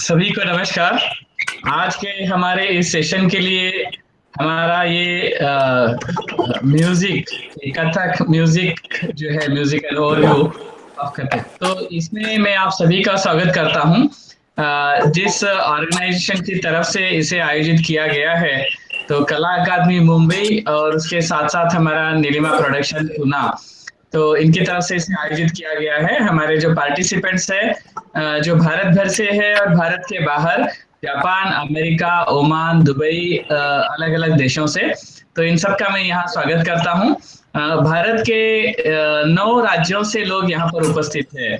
सभी को नमस्कार। आज के हमारे इस सेशन के लिए हमारा ये म्यूजिक कथक म्यूजिक जो है म्यूजिकल ओवरव्यू ऑफ कथक, तो इसमें मैं आप सभी का स्वागत करता हूं। जिस ऑर्गेनाइजेशन की तरफ से इसे आयोजित किया गया है, तो कला अकादमी मुंबई और उसके साथ साथ हमारा नीलिमा प्रोडक्शन पूना, तो इनकी तरफ से इसे आयोजित किया गया है। हमारे जो पार्टिसिपेंट्स है जो भारत भर से है और भारत के बाहर जापान, अमेरिका, ओमान, दुबई, अलग अलग देशों से, तो इन सब का मैं यहाँ स्वागत करता हूँ। भारत के 9 राज्यों से लोग यहाँ पर उपस्थित है।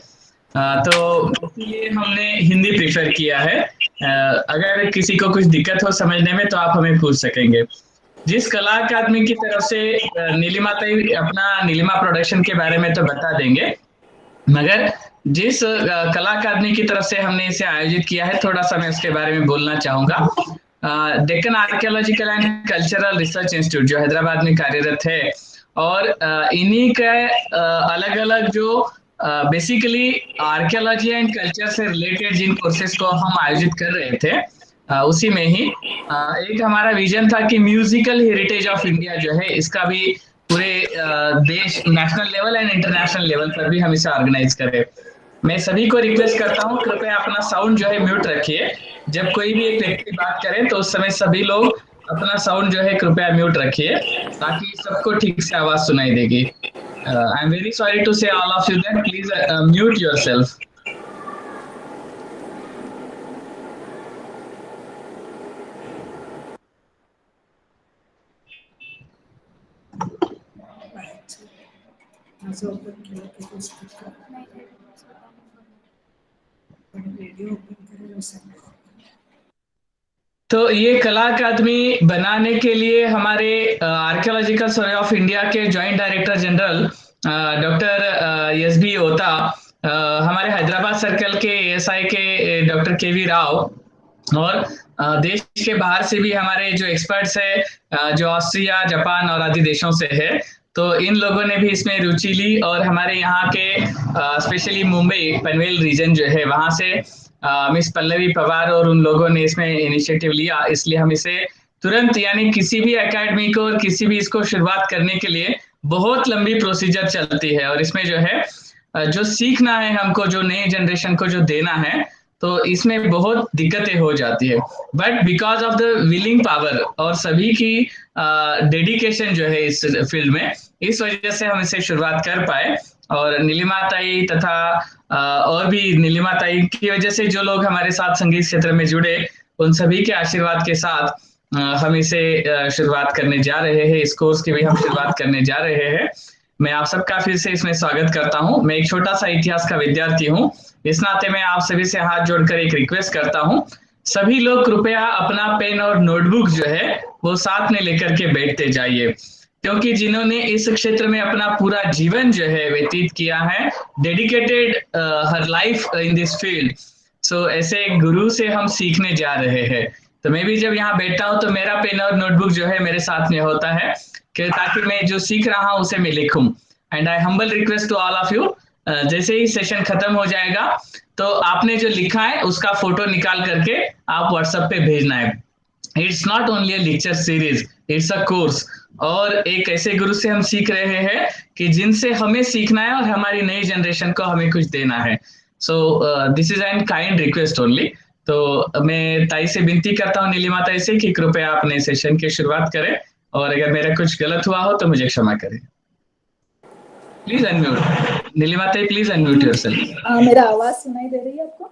तो इसीलिए हमने हिंदी प्रीफर किया है। अगर किसी को कुछ दिक्कत हो समझने में तो आप हमें पूछ सकेंगे। जिस कला अकादमी की तरफ से नीलिमा ताई अपना नीलिमा प्रोडक्शन के बारे में तो बता देंगे, मगर जिस कला अकादमी की तरफ से हमने इसे आयोजित किया है, थोड़ा सा मैं उसके बारे में बोलना चाहूंगा। Deccan archaeological and cultural research institute जो हैदराबाद में कार्यरत है, और इन्हीं के अलग अलग जो बेसिकली आर्कियोलॉजी एंड कल्चर से रिलेटेड जिन कोर्सेज को हम आयोजित कर रहे थे, उसी में ही एक हमारा विजन था कि म्यूजिकल हेरिटेज ऑफ इंडिया जो है, इसका भी पूरे देश, national level and international level पर भी हम इसे ऑर्गेनाइज करें। मैं सभी को रिक्वेस्ट करता हूँ, कृपया अपना साउंड जो है म्यूट रखिए। जब कोई भी एक व्यक्ति बात करे तो उस समय सभी लोग अपना साउंड जो है कृपया म्यूट रखिए, ताकि सबको ठीक से आवाज सुनाई देगी। I am very sorry to say all of you that please mute yourself. तो ये कला अकादमी बनाने के लिए हमारे आर्कियोलॉजिकल सर्वे ऑफ इंडिया के joint director general doctor S B Ota, हमारे हैदराबाद सर्कल के एएसआई के डॉक्टर के वी राव, और देश के बाहर से भी हमारे जो एक्सपर्ट्स है जो ऑस्ट्रिया, जापान और आदि देशों से है, तो इन लोगों ने भी इसमें रुचि ली। और हमारे यहाँ के स्पेशली मुंबई पनवेल रीजन जो है, वहां से मिस पल्लवी पवार और उन लोगों ने इसमें इनिशिएटिव लिया। इसलिए हम इसे तुरंत, यानी किसी भी एकेडमी को और किसी भी इसको शुरुआत करने के लिए बहुत लंबी प्रोसीजर चलती है, और इसमें जो है जो सीखना है हमको, जो नए जनरेशन को जो देना है, तो इसमें बहुत दिक्कतें हो जाती है। But because of the willing power और सभी की डेडिकेशन जो है इस फील्ड में, इस वजह से हम इसे शुरुआत कर पाए। और नीलिमा ताई तथा और भी नीलिमा ताई की वजह से जो लोग हमारे साथ संगीत क्षेत्र में जुड़े, उन सभी के आशीर्वाद के साथ हम इसे शुरुआत करने जा रहे हैं। इस कोर्स की भी हम शुरुआत करने जा रहे हैं। मैं आप सबका फिर से इसमें स्वागत करता हूं। मैं एक छोटा सा इतिहास का विद्यार्थी हूं, इस नाते मैं आप सभी से हाथ जोड़कर एक रिक्वेस्ट करता हूं, सभी लोग कृपया अपना पेन और नोटबुक जो है वो साथ में लेकर के बैठते जाइए, क्योंकि जिन्होंने इस क्षेत्र में अपना पूरा जीवन जो है व्यतीत किया है, dedicated her life in this field, so ऐसे एक गुरु से हम सीखने जा रहे हैं। तो मैं भी जब यहाँ बैठता हूँ तो मेरा पेन और नोटबुक जो है मेरे साथ में होता है, कि ताकि मैं जो सीख रहा हूँ उसे मैं लिखूं। And I humble request to all of you, जैसे ही सेशन खत्म हो जाएगा तो आपने जो लिखा है उसका फोटो निकाल करके आप व्हाट्सएप पे भेजना है। It's not only a lecture series, it's a course. और एक ऐसे गुरु से हम सीख रहे हैं कि जिनसे हमें सीखना है और हमारी नई जनरेशन को हमें कुछ देना है। So this is an kind request only. तो मैं ताई से विनती करता हूँ, नीलिमा ताई से, कि कृपया अपने सेशन की शुरुआत करें, और अगर मेरा कुछ गलत हुआ हो तो मुझे क्षमा करें। प्लीज अनम्यूट नीलिमा ताई, प्लीज अनम्यूट योरसेल्फ। मेरा आवाज सुनाई दे रही है आपको?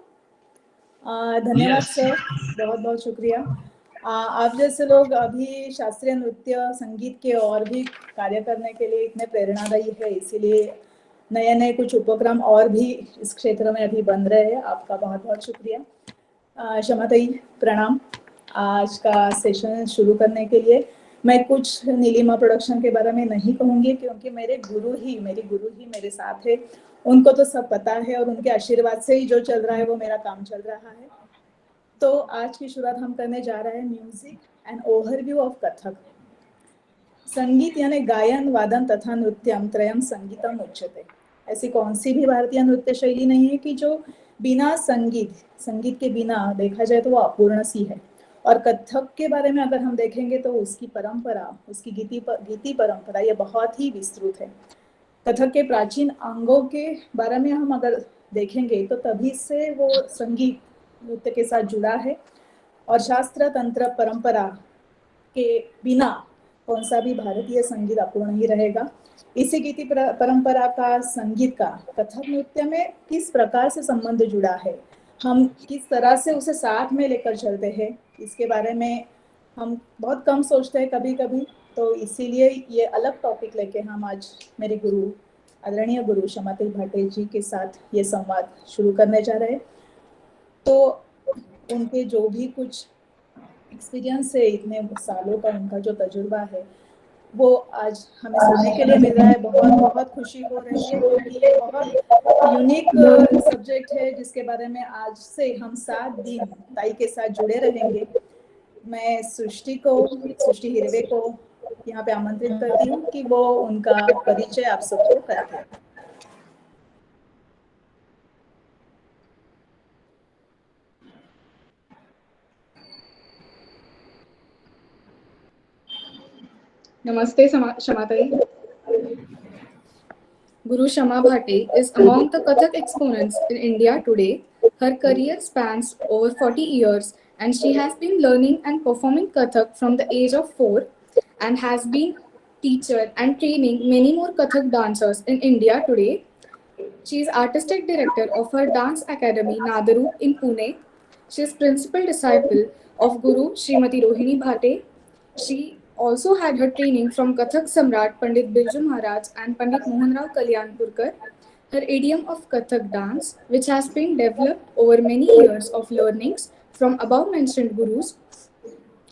धन्यवाद Yes. सर, बहुत बहुत शुक्रिया। आप जैसे लोग अभी शास्त्रीय नृत्य संगीत के और भी कार्य करने के लिए इतने प्रेरणादायी है, इसीलिए नए नए कुछ उपक्रम और भी इस क्षेत्र में अभी बन रहे हैं। आपका बहुत बहुत शुक्रिया। शमाताई प्रणाम। आज का सेशन शुरू करने के लिए मैं कुछ नीलिमा प्रोडक्शन के बारे में नहीं कहूँगी, क्योंकि मेरी गुरु ही मेरे साथ है, उनको तो सब पता है, और उनके आशीर्वाद से ही जो चल रहा है वो मेरा काम चल रहा है। तो आज की शुरुआत हम करने जा रहे हैं music and overview of Kathak. संगीत यानी गायन, वादन तथा नृत्यम त्रयम संगीतम उच्यते। ऐसी कौन सी भी भारतीय नृत्य शैली नहीं है कि जो बिना संगीत के बिना देखा जाए तो वो अपूर्ण सी है। और कथक के बारे में अगर हम देखेंगे तो उसकी परंपरा, उसकी गीति परंपरा ये बहुत ही विस्तृत है। कथक के प्राचीन अंगों के बारे में हम अगर देखेंगे तो तभी से वो संगीत नृत्य के साथ जुड़ा है, और शास्त्र तंत्र परंपरा के बिना कौन सा भी भारतीय संगीत अपूर्ण ही रहेगा। इसी गीति परंपरा का संगीत का कथक नृत्य में किस प्रकार से संबंध जुड़ा है, हम किस तरह से उसे साथ में लेकर चलते हैं, इसके बारे में हम बहुत कम सोचते हैं कभी कभी। तो इसीलिए ये अलग टॉपिक लेके हम आज मेरे गुरु, आदरणीय गुरु शमातेई भाटे जी के साथ ये संवाद शुरू करने जा रहे हैं। तो उनके जो भी कुछ एक्सपीरियंस है, इतने सालों का उनका जो तजुर्बा है, वो आज हमें सुनने के लिए मिल रहा है। बहुत बहुत खुशी हो रही है, क्योंकि ये बहुत यूनिक सब्जेक्ट है जिसके बारे में आज से हम 7 दिन ताई के साथ जुड़े रहेंगे। मैं सृष्टि हिरवे को यहाँ पे आमंत्रित करती हूँ कि वो उनका परिचय आप सबको कराते हैं। Namaste, Shamatai. Guru Shama Bhate is among the Kathak exponents in India today. Her career spans over 40 years and she has been learning and performing Kathak from the age of 4 and has been teacher and training many more Kathak dancers in India today. She is artistic director of her dance academy Nadaru in Pune. She is principal disciple of Guru Srimati Rohini Bhate. She also had her training from Kathak Samrat Pandit Birju Maharaj and Pandit Mohan Rao Kalyanpurkar. Her idiom of Kathak dance, which has been developed over many years of learnings from above mentioned gurus,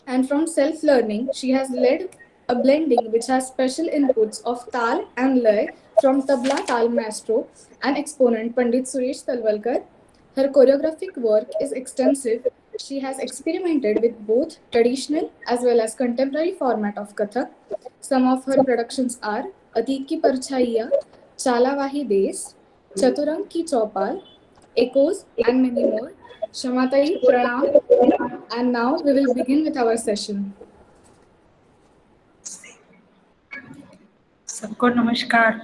and from self-learning, she has led a blending which has special inputs of Tal and Lay from Tabla Tal Maestro and exponent Pandit Suresh Talwalkar. Her choreographic work is extensive. She has experimented with both traditional as well as contemporary format of Kathak. Some of her productions are Atik Ki Parchaiya, Chala Vahi Des, Chaturang Ki Chaupal, Echoes, and many more. Shamatai, Pranam, and now we will begin with our session. सबको नमस्कार,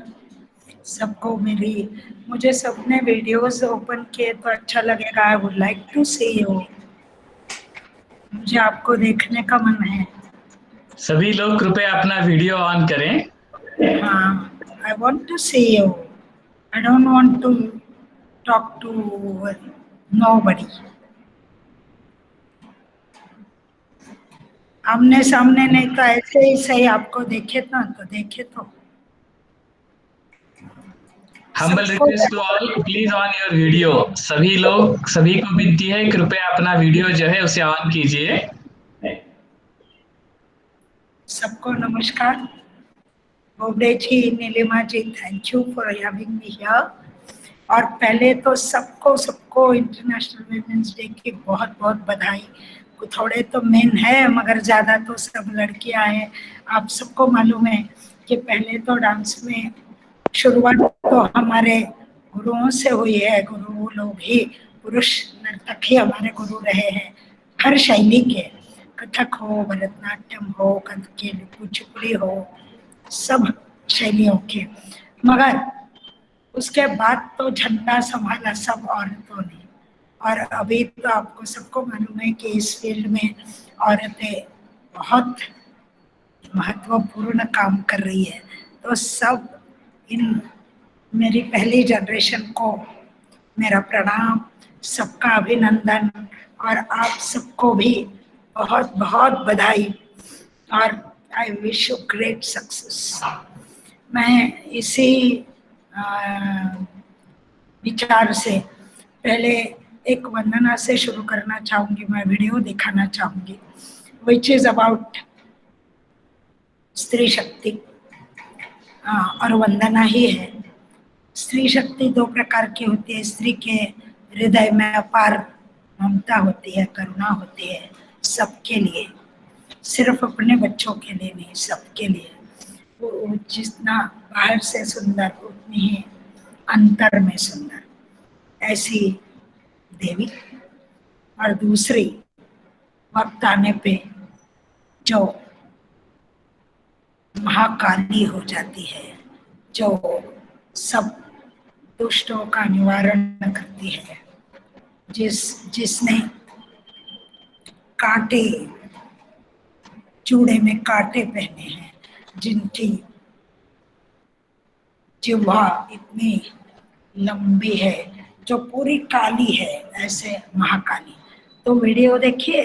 सबको मुझे सबने videos open किए तो अच्छा लगेगा। I would like to see you, मुझे आपको देखने का मन है। सभी लोग कृपया अपना वीडियो ऑन करें। हाँ, I want to see you, I don't want to talk to nobody. आमने सामने नहीं तो ऐसे ही सही, आपको देखे ना तो देखे तो। Humble request to all, please on your video। सभी लोग, सभी को विनती है, कृपया अपना वीडियो जो है उसे ऑन कीजिए। सबको नमस्कार। Bobde ji, Nilima ji, thank you for having me here. और पहले तो सबको इंटरनेशनल वुमेन्स डे की बहुत बहुत बधाई। थोड़े तो मेन है मगर ज़्यादा तो सब लड़कियां हैं। आप सबको मालूम है कि पहले तो डांस में शुरुआत तो हमारे गुरुओं से हुई है। गुरु लोग ही, पुरुष नर्तक ही हमारे गुरु रहे हैं हर शैली के, कथक हो, भरतनाट्यम हो, कुचिपुड़ी हो, सब शैलियों के। मगर उसके बाद तो झंडा संभाला सब औरतों ने। और अभी तो आपको सबको मालूम है कि इस फील्ड में औरतें बहुत महत्वपूर्ण काम कर रही है। तो सब इन मेरी पहली जनरेशन को मेरा प्रणाम, सबका अभिनंदन, और आप सबको भी बहुत बहुत बधाई, और I wish you great success. मैं इसी विचार से पहले एक वंदना से शुरू करना चाहूँगी। मैं वीडियो दिखाना चाहूँगी विच इज़ अबाउट स्त्री शक्ति, और वंदना ही है। स्त्री शक्ति दो प्रकार की होती है। स्त्री के हृदय में अपार ममता होती है, करुणा होती है सबके लिए, सिर्फ अपने बच्चों के लिए नहीं, सबके लिए। वो जितना बाहर से सुंदर उतनी ही अंतर में सुंदर। ऐसी देवी, और दूसरी वक्त आने पे जो महाकाली हो जाती है, जो सब दुष्टों का निवारण करती है, जिसने कांटे, चूड़े में कांटे पहने हैं, जिनकी जिह्वा इतनी लंबी है, जो पूरी काली है, ऐसे महाकाली। तो वीडियो देखिए,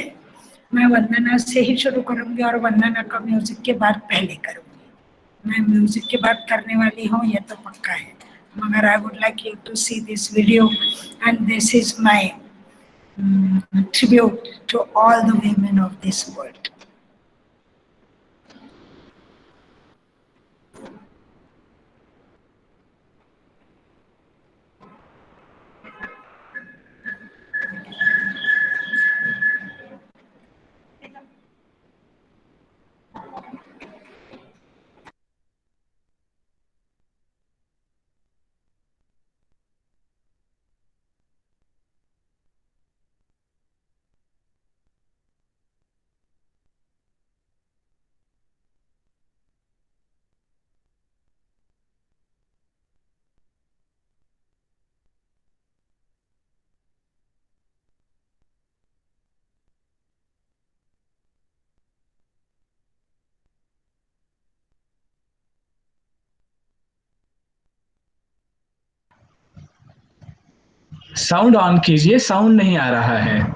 मैं वंदना से ही शुरू करूंगी और वंदना का म्यूजिक के बाद पहले करूंगी। मैं म्यूजिक के बाद करने वाली हूँ, ये तो पक्का है, मगर I would like you to see this video and this is my tribute to all the women of this world. Sound on कीजिए, साउंड नहीं आ रहा है।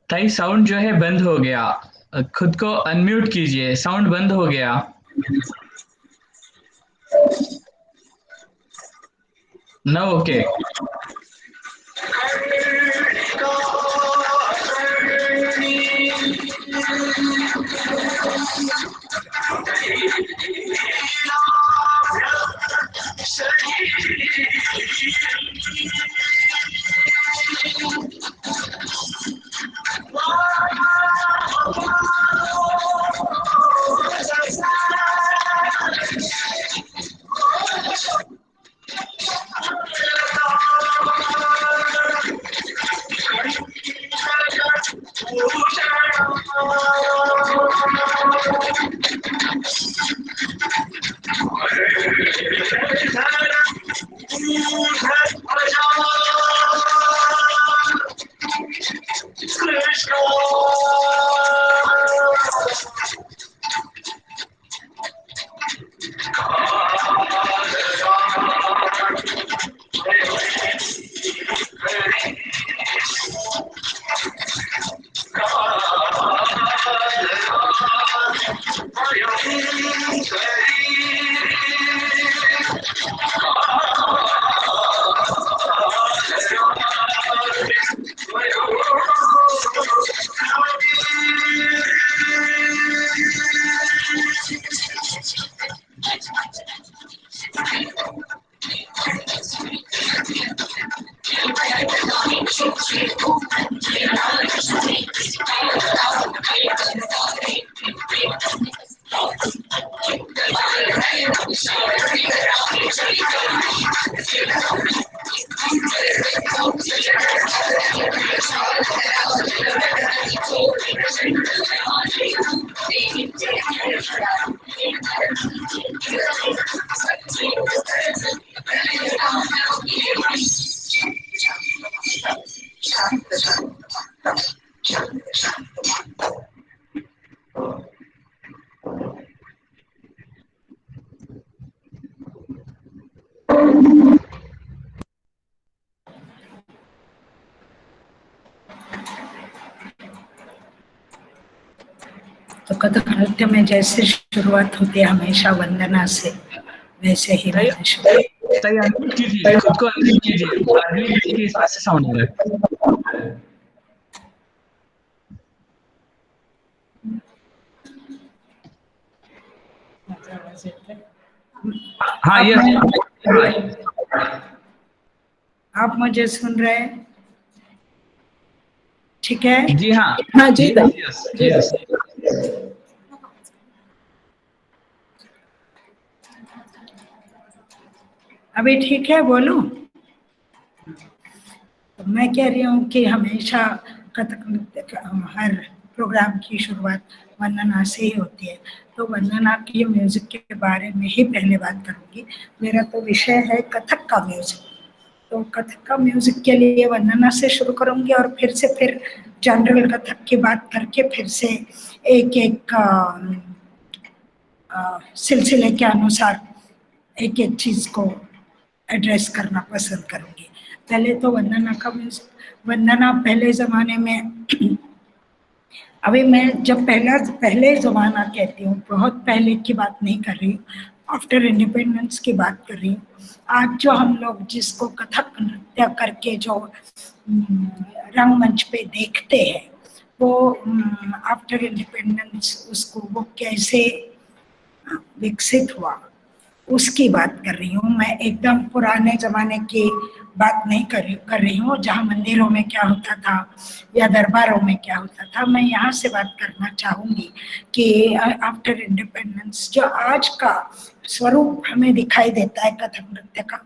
ताई साउंड जो है बंद हो गया, खुद को अनम्यूट कीजिए, साउंड बंद हो गया। ना ओके। तो कथक नृत्य में जैसे शुरुआत होती है हमेशा वंदना से, वैसे ही ताई अनम्यूट कीजिए, खुद को अनम्यूट कीजिए, अगली बीच की सांसें साउंड आ रहा है। हाँ ये आप मुझे सुन रहे हैं? ठीक है? जी हाँ। हाँ जी यस। अभी ठीक है, बोलूं? तो मैं कह रही हूँ कि हमेशा कथक नृत्य हर प्रोग्राम की शुरुआत वंदना से ही होती है। तो वंदना की म्यूजिक के बारे में ही पहले बात करूंगी। मेरा तो विषय है कथक का म्यूजिक, तो कथक का म्यूजिक के लिए वंदना से शुरू करूंगी और फिर जनरल कथक की बात करके फिर से एक एक सिलसिले के अनुसार एक एक चीज को एड्रेस करना पसंद करूंगी। पहले तो वंदना का म्यूजिक। वंदना पहले जमाने में अभी मैं जब पहले जमाना कहती हूँ, बहुत पहले की बात नहीं कर रही हूँ, आफ्टर इंडिपेंडेंस की बात कर रही हूँ। आज जो हम लोग जिसको कथक नृत्य करके जो रंगमंच पे देखते हैं, वो आफ्टर इंडिपेंडेंस उसको वो कैसे विकसित हुआ उसकी बात कर रही हूँ मैं। एकदम पुराने जमाने की बात नहीं कर रही हूँ जहाँ मंदिरों में क्या होता था या दरबारों में क्या होता था। मैं यहाँ से बात करना चाहूँगी कि आफ्टर इंडिपेंडेंस जो आज का स्वरूप हमें दिखाई देता है कथक नृत्य का,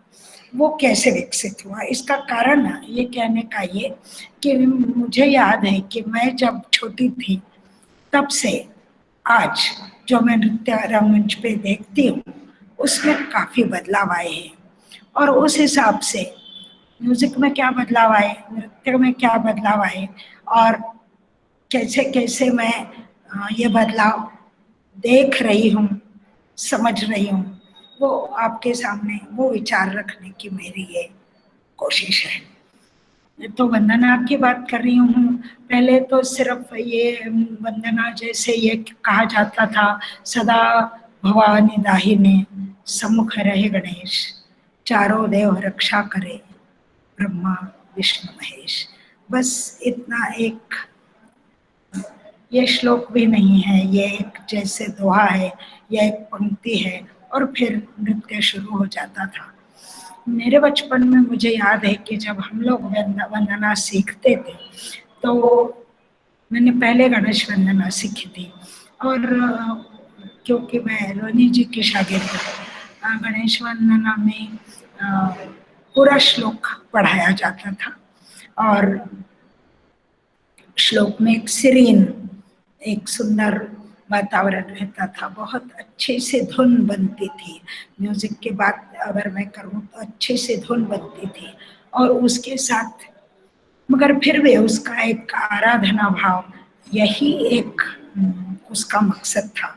वो कैसे विकसित हुआ। इसका कारण ये कहने का ये कि मुझे याद है कि मैं जब छोटी थी तब से आज जो मैं नृत्य रंगमंच पे देखती हूँ उसमें काफी बदलाव आए हैं, और उस हिसाब से म्यूजिक में क्या बदलाव आए, नृत्य में क्या बदलाव आए, और कैसे कैसे मैं ये बदलाव देख रही हूँ, समझ रही हूँ, वो आपके सामने वो विचार रखने की मेरी ये कोशिश है। तो वंदना की बात कर रही हूँ। पहले तो सिर्फ ये वंदना जैसे ये कहा जाता था, सदा भवानी दाहिने सम्मुख रहे गणेश, चारों देव रक्षा करे ब्रह्मा विष्णु महेश, बस इतना एक ये श्लोक भी नहीं है, ये एक जैसे दोहा है, ये एक पंक्ति है, और फिर नृत्य शुरू हो जाता था। मेरे बचपन में मुझे याद है कि जब हम लोग वंदना सीखते थे तो मैंने पहले गणेश वंदना सीखी थी, और क्योंकि मैं रोनी जी की शागिर्द हूँ, गणेश वंदना में पूरा श्लोक पढ़ाया जाता था, और श्लोक में एक सीरीन, एक सुंदर वातावरण रहता था, बहुत अच्छे से धुन बनती थी। म्यूजिक की बात अगर मैं करूँ तो अच्छे से धुन बनती थी, और उसके साथ मगर फिर भी उसका एक आराधना भाव, यही एक उसका मकसद था।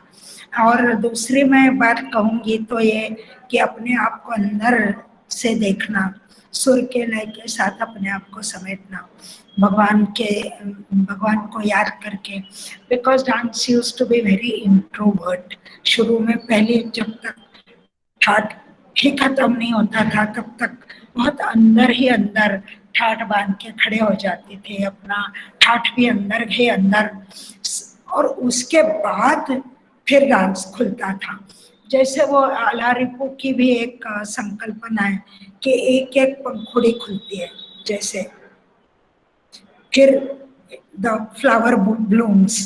और दूसरी मैं बात कहूँगी तो ये कि अपने आप को अंदर से देखना, सुर के लय के साथ अपने आप को समेटना, भगवान को याद करके, because dance used to be very introvert. शुरू में पहले जब तक ठाट ही खत्म नहीं होता था तब तक बहुत अंदर ही अंदर ठाट बांध के खड़े हो जाते थे, अपना ठाट भी अंदर ही अंदर, और उसके बाद फिर डांस खुलता था। जैसे वो आला रिपू की भी एक संकल्पना है कि एक एक पंखुड़ी खुलती है, जैसे फिर the flower blooms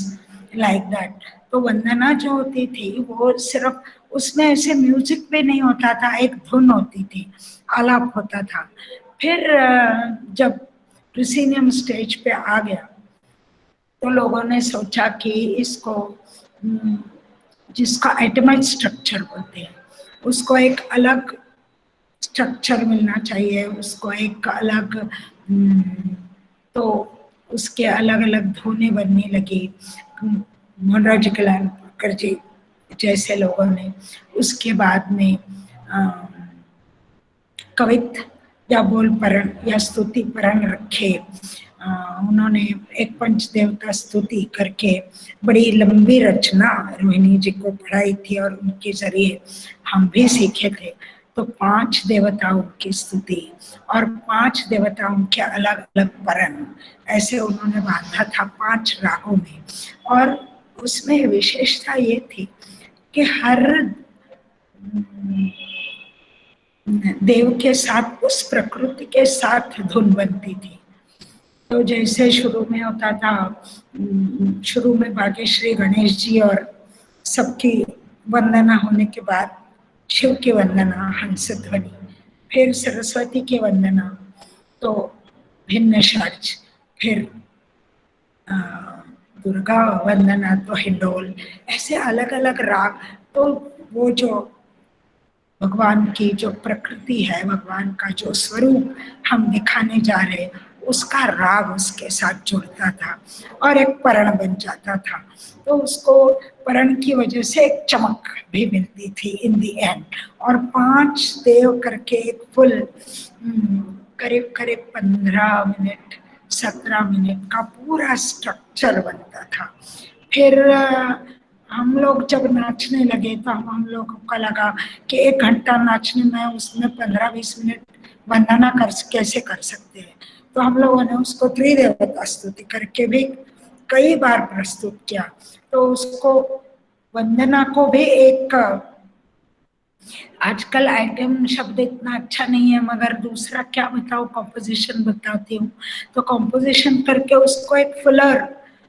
like that. तो वंदना जो होती थी वो सिर्फ उसमें ऐसे म्यूजिक भी नहीं होता था, एक धुन होती थी, आलाप होता था। फिर जब प्रिसीनियम स्टेज पे आ गया तो लोगों ने सोचा कि इसको जिसका एटमाइज स्ट्रक्चर बोलते हैं उसको एक अलग स्ट्रक्चर मिलना चाहिए, उसको एक अलग, तो उसके अलग अलग धुनें बनने लगी। मोहनराज कलांकर जी जैसे लोगों ने उसके बाद में कवित या बोल परण या स्तुति परण रखे। उन्होंने एक पंचदेवता स्तुति करके बड़ी लंबी रचना रोहिणी जी को पढ़ाई थी, और उनके जरिए हम भी सीखे थे। तो 5 देवताओं की स्तुति और 5 देवताओं के अलग अलग परण ऐसे उन्होंने बांधा था 5 रागों में। और उसमें विशेषता ये थी कि हर देव के साथ, उस प्रकृति के साथ धुन बनती थी। तो जैसे शुरू में होता था, शुरू में भाग्यश्री गणेश जी और सबकी वंदना होने के बाद शिव की वंदना हंस ध्वनि, फिर सरस्वती की वंदना तो भिन्न षड्ज, फिर दुर्गा वंदना तो हिंडोल, ऐसे अलग अलग राग। तो वो जो भगवान की जो प्रकृति है, भगवान का जो स्वरूप हम दिखाने जा रहे हैं, उसका राग उसके साथ जुड़ता था और एक परण बन जाता था। तो उसको परण की वजह से एक चमक भी मिलती थी इन दी एंड। और 5 देव करके एक फुल करीब करीब 15 मिनट 17 मिनट का पूरा स्ट्रक्चर बनता था। फिर हम लोग जब नाचने लगे तो हम लोगों को लगा कि 1 घंटा नाचने में उसमें 15-20 मिनट वंदना कैसे कर सकते हैं। तो हम लोगों ने उसको त्रिदेवता स्तुति करके भी कई बार प्रस्तुत किया। तो उसको वंदना को भी एक, आजकल आइटम शब्द इतना अच्छा नहीं है, मगर दूसरा क्या बताओ, कॉम्पोजिशन बताती हूँ। तो कॉम्पोजिशन करके उसको एक फुलर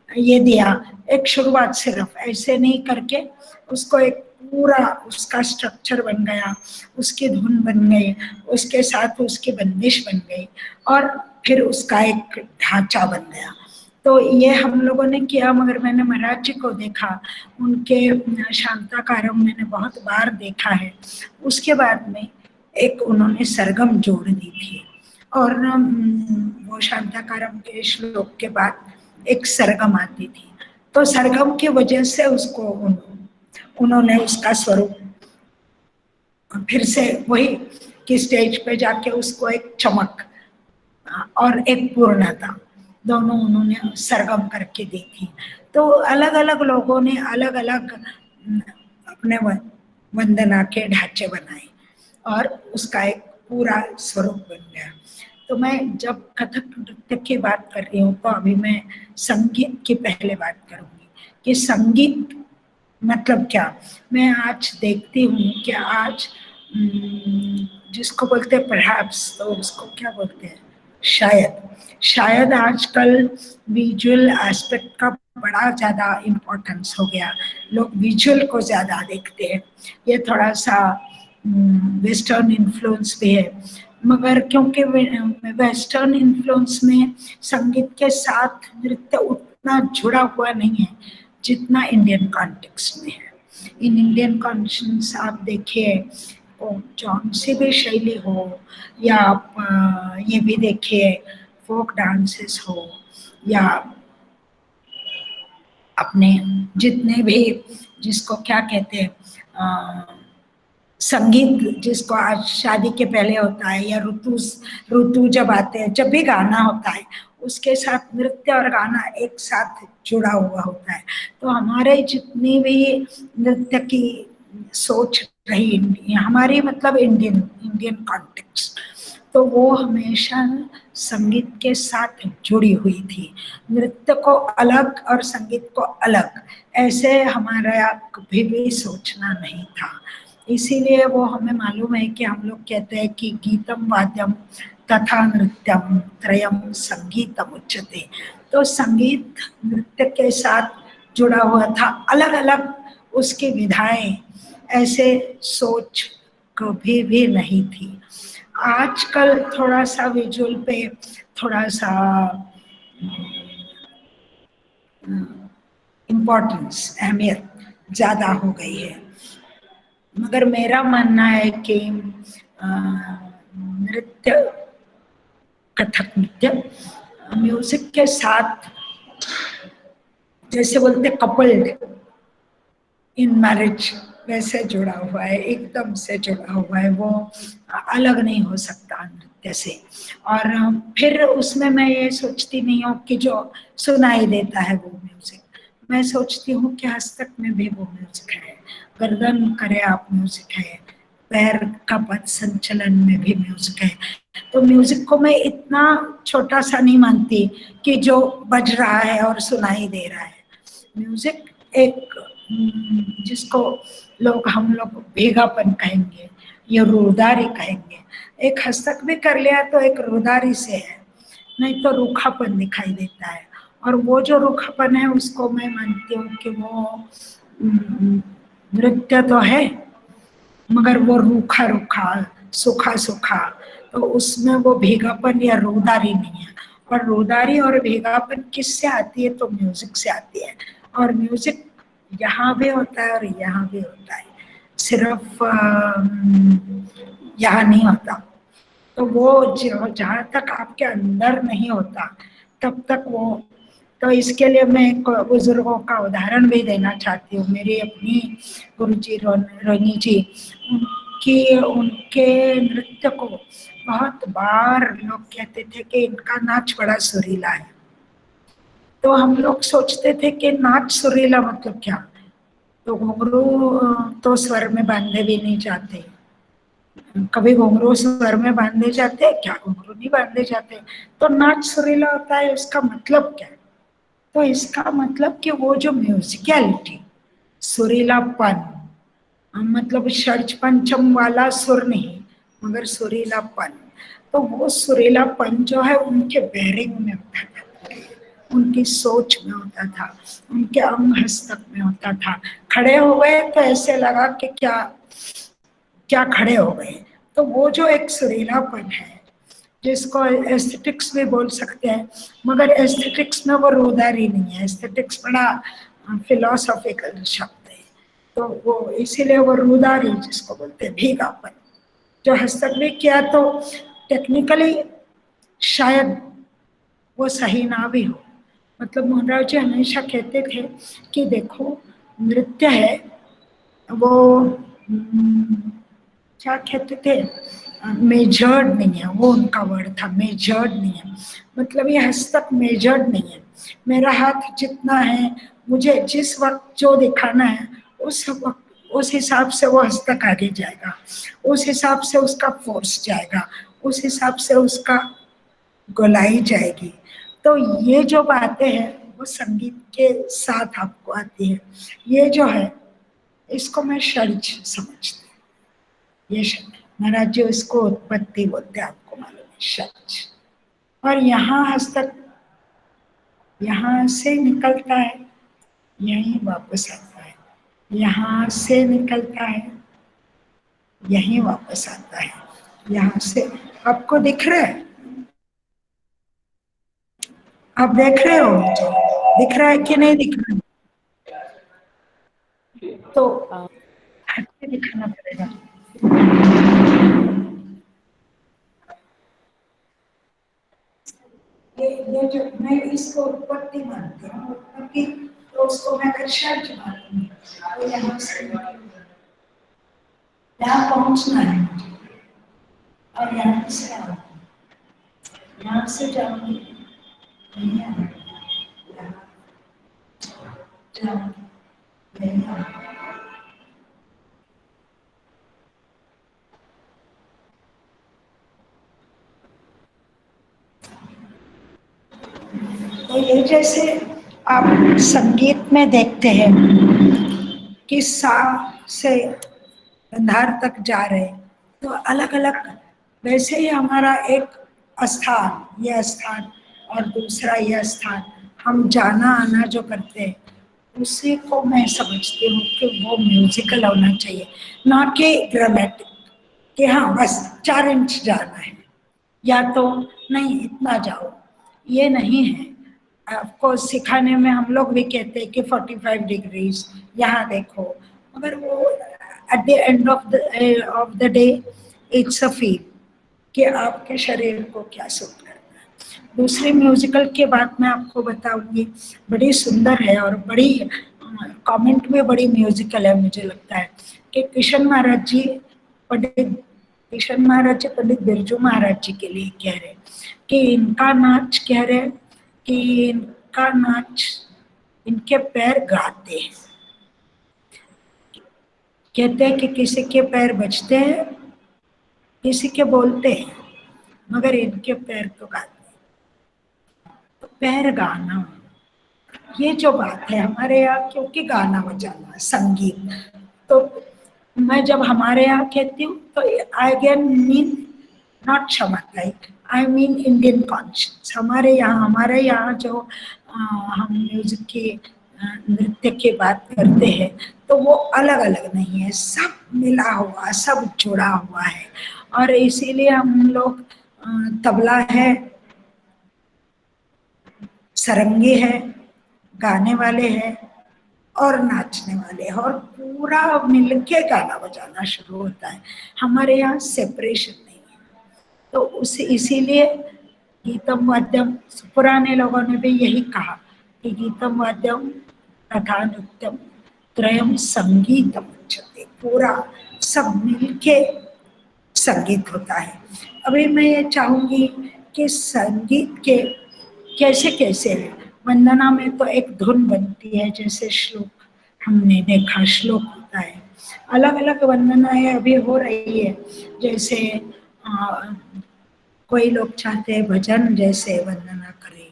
ये दिया, एक शुरुआत, सिर्फ ऐसे नहीं करके उसको एक पूरा उसका स्ट्रक्चर बन गया, उसकी धुन बन गई, उसके साथ उसकी बंदिश बन गई और फिर उसका एक ढांचा बन गया। तो ये हम लोगों ने किया, मगर मैंने महाराज जी को देखा, उनके शांताकारम मैंने बहुत बार देखा है। उसके बाद में एक उन्होंने सरगम जोड़ दी थी और वो शांताकारम के श्लोक के बाद एक सरगम आती थी, तो सरगम की वजह से उसको उन्होंने उसका स्वरूप फिर से वही कि स्टेज पे जाके उसको एक चमक और एक पूर्णता दोनों उन्होंने सरगम करके दी थी। तो अलग अलग लोगों ने अलग अलग अपने वंदना के ढांचे बनाए और उसका एक पूरा स्वरूप बन गया। तो मैं जब कथक नृत्य की बात कर रही हूँ तो अभी मैं संगीत की पहले बात करूँगी कि संगीत मतलब क्या। मैं आज देखती हूँ कि आज जिसको बोलते हैं परहैप्स, तो उसको क्या बोलते हैं, शायद आजकल विजुअल एस्पेक्ट का बड़ा ज़्यादा इम्पोर्टेंस हो गया, लोग विजुअल को ज़्यादा देखते हैं। ये थोड़ा सा वेस्टर्न इन्फ्लुएंस भी है, मगर क्योंकि वेस्टर्न इन्फ्लुएंस में संगीत के साथ नृत्य उतना जुड़ा हुआ नहीं है जितना इंडियन कॉन्टेक्स्ट में है। इन इंडियन कॉन्टेक्स्ट आप देखिए, जौन सी भी शैली हो, या आप ये भी देखिए फोक डांसेस हो, या अपने जितने भी जिसको क्या कहते हैं संगीत, जिसको आज शादी के पहले होता है, या ऋतु जब आते हैं, जब भी गाना होता है उसके साथ नृत्य और गाना एक साथ जुड़ा हुआ होता है। तो हमारे जितनी भी नृत्य की सोच रही हमारी, मतलब इंडियन कॉन्टेक्स्ट, तो वो हमेशा संगीत के साथ जुड़ी हुई थी। नृत्य को अलग और संगीत को अलग ऐसे हमारा कभी भी सोचना नहीं था। इसीलिए वो हमें मालूम है कि हम लोग कहते हैं कि गीतम वाद्यम तथा नृत्यम त्रयम संगीतम उच्यते। तो संगीत नृत्य के साथ जुड़ा हुआ था, अलग अलग उसकी विधाएं, ऐसे सोच कभी भी नहीं थी। आजकल थोड़ा सा विजुअल पे थोड़ा सा इम्पोर्टेंस, अहमियत ज़्यादा हो गई है, मगर मेरा मानना है कि नृत्य, कथक नृत्य म्यूजिक के साथ, जैसे बोलते कपल्ड इन मैरिज, वैसे जुड़ा हुआ है, एकदम से जुड़ा हुआ है, वो अलग नहीं हो सकता नृत्य से। और फिर उसमें मैं ये सोचती नहीं हूँ कि जो सुनाई देता है वो म्यूजिक, मैं सोचती हूँ कि हस्तक में भी वो म्यूजिक है, गर्दन करे आप म्यूजिक है, पैर का पद संचलन में भी म्यूजिक है। तो म्यूजिक को मैं इतना छोटा सा नहीं मानती कि जो बज रहा है और सुनाई दे रहा है। म्यूजिक एक जिसको हम लोग भीगापन कहेंगे या रुदारी कहेंगे, एक हस्तक भी कर लिया तो एक रुदारी से है, नहीं तो रूखापन दिखाई देता है। और वो जो रूखापन है उसको मैं मानती हूँ कि वो नृत्य तो है, मगर वो रूखा रूखा, सूखा सूखा, तो उसमें वो भीगापन या रुदारी नहीं है। और रुदारी और भीगापन किससे आती है, तो म्यूजिक से आती है। और म्यूजिक यहाँ भी होता है और यहाँ भी होता है, सिर्फ यहाँ नहीं होता। तो वो जहाँ तक आपके अंदर नहीं होता तब तक वो, तो इसके लिए मैं बुजुर्गों का उदाहरण भी देना चाहती हूँ। मेरी अपनी गुरुजी रोनी जी, उनके नृत्य को बहुत बार लोग कहते थे कि इनका नाच बड़ा सुरीला है। तो हम लोग सोचते थे कि नाच सुरीला मतलब क्या, तो घुंघरू तो स्वर में बांधे भी नहीं जाते, कभी घुंघरू स्वर में बांधे जाते क्या, घुंघरू नहीं बांधे जाते। तो नाच सुरीला होता है, उसका मतलब क्या? तो इसका मतलब कि वो जो म्यूजिकलिटी, सुरीलापन, मतलब षड्ज पंचम वाला सुर नहीं, मगर सुरीलापन, तो वो सुरीलापन जो है उनके बेरिंग में होता है। उनकी सोच में होता था, उनके अंग हस्तक में होता था। खड़े हो गए तो ऐसे लगा कि क्या क्या खड़े हो गए। तो वो जो एक सुरीलापन है, जिसको एस्थेटिक्स भी बोल सकते हैं, मगर एस्थेटिक्स में वो रोदारी नहीं है। एस्थेटिक्स बड़ा फिलोसॉफिकल शब्द है, तो वो इसीलिए वो रुदारी जिसको बोलते हैं, भीगापन। जो हस्तक भी किया तो टेक्निकली शायद वो सही ना भी हो। मतलब मोहन राव जी हमेशा कहते थे कि देखो नृत्य है वो क्या कहते थे, मेजर्ड नहीं है, वो उनका वर्ड था, मेजर्ड नहीं है। मतलब ये हस्तक मेजर्ड नहीं है। मेरा हाथ जितना है, मुझे जिस वक्त जो दिखाना है उस वक्त उस हिसाब से वो हस्तक आगे जाएगा, उस हिसाब से उसका फोर्स जाएगा, उस हिसाब से उसका गोलाई जाएगी। तो ये जो बातें हैं वो संगीत के साथ आपको आती है। ये जो है इसको मैं षड्ज समझती हूँ। ये महाराज जी इसको उत्पत्ति बोलते हैं, आपको मालूम है, षड्ज। और यहाँ हस्तक यहाँ से निकलता है, यहीं वापस आता है, यहाँ से निकलता है, यहीं वापस आता है। यहाँ से आपको दिख रहा है, आप देख रहे हो मुझे, दिख रहा है कि नहीं दिख रहा है? तो हट के दिखाना पड़ेगा। ये जो मैं इसको उत्पत्ति मानती हूँ, उत्पत्ति, तो उसको मैं अगर षड्ज मानूंगी तो यहाँ से यहाँ पहुंचना है मुझे, और यहाँ से आऊंगी, यहाँ से जाऊंगी, यहाँ जाऊंगी, यहीं आऊंगी। तो ये जैसे आप संगीत में देखते हैं कि सा से गंधार तक जा रहे, तो अलग अलग, वैसे ही हमारा एक स्थान, यह स्थान और दूसरा यह स्थान, हम जाना आना जो करते हैं उसी को मैं समझती हूँ कि वो म्यूजिकल होना चाहिए, ना कि ड्रामेटिक कि हाँ बस 4 इंच जाना है या तो नहीं इतना जाओ। ये नहीं है। आपको सिखाने में हम लोग भी कहते हैं कि 45 डिग्रीज यहाँ देखो, मगर वो at the end of the day it's a feel कि आपके शरीर को क्या सूट करना है। दूसरी म्यूजिकल के बात मैं आपको बताऊंगी, बड़ी सुंदर है और बड़ी कमेंट में बड़ी म्यूजिकल है। मुझे लगता है कि किशन महाराज जी, पंडित किशन महाराज जी पंडित बिरजू महाराज जी के लिए कह रहे कि इनका नाच, कह रहे कि इनका नाच, इनके पैर गाते हैं। कहते हैं कि किसी के पैर बजते हैं, किसी के बोलते हैं, मगर इनके पैर तो गाते हैं। तो पैर गाना, ये जो बात है हमारे यहाँ, क्योंकि गाना बजाना संगीत, तो मैं जब हमारे यहाँ कहती हूँ तो आई अगेन मीन नॉट क्षमता, आई मीन इंडियन कॉन्शियस। हमारे यहाँ जो हम म्यूजिक की नृत्य की बात करते हैं तो वो अलग अलग नहीं है, सब मिला हुआ, सब जुड़ा हुआ है। और इसीलिए हम लोग तबला है, सरंगी है, गाने वाले हैं और नाचने वाले हैं, और पूरा मिलके गाना बजाना शुरू होता है। हमारे यहाँ सेपरेशन नहीं है। तो उसे इसीलिए गीतम वाद्यम, पुराने लोगों ने भी यही कहा कि गीतम वाद्यम तथा नृत्यम त्रयम संगीतम उच्यते, पूरा सब मिलके संगीत होता है। अभी मैं ये चाहूंगी कि संगीत के कैसे कैसे है। वंदना में तो एक धुन बनती है, जैसे श्लोक हमने देखा, श्लोक होता है। अलग अलग वंदनाएं अभी हो रही है, जैसे कोई लोग चाहते हैं भजन जैसे वंदना करे,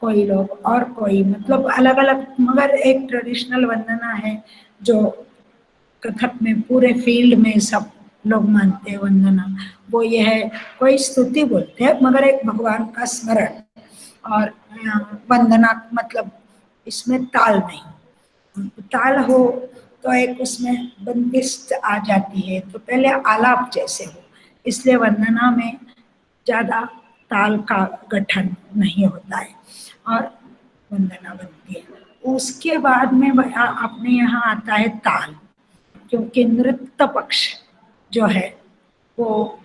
कोई लोग और कोई, मतलब अलग अलग, मगर एक ट्रेडिशनल वंदना है जो कथक में पूरे फील्ड में सब लोग मानते हैं वंदना। वो ये है, कोई स्तुति बोलते हैं मगर एक भगवान का स्मरण, और वंदना मतलब इसमें ताल नहीं, ताल हो तो एक उसमें बंदिश आ जाती है, तो पहले आलाप जैसे हो, इसलिए वंदना में ज्यादा ताल का गठन नहीं होता है और वंदना बनती है। उसके बाद में अपने यहाँ आता है ताल, क्योंकि नृत्य पक्ष जो है वो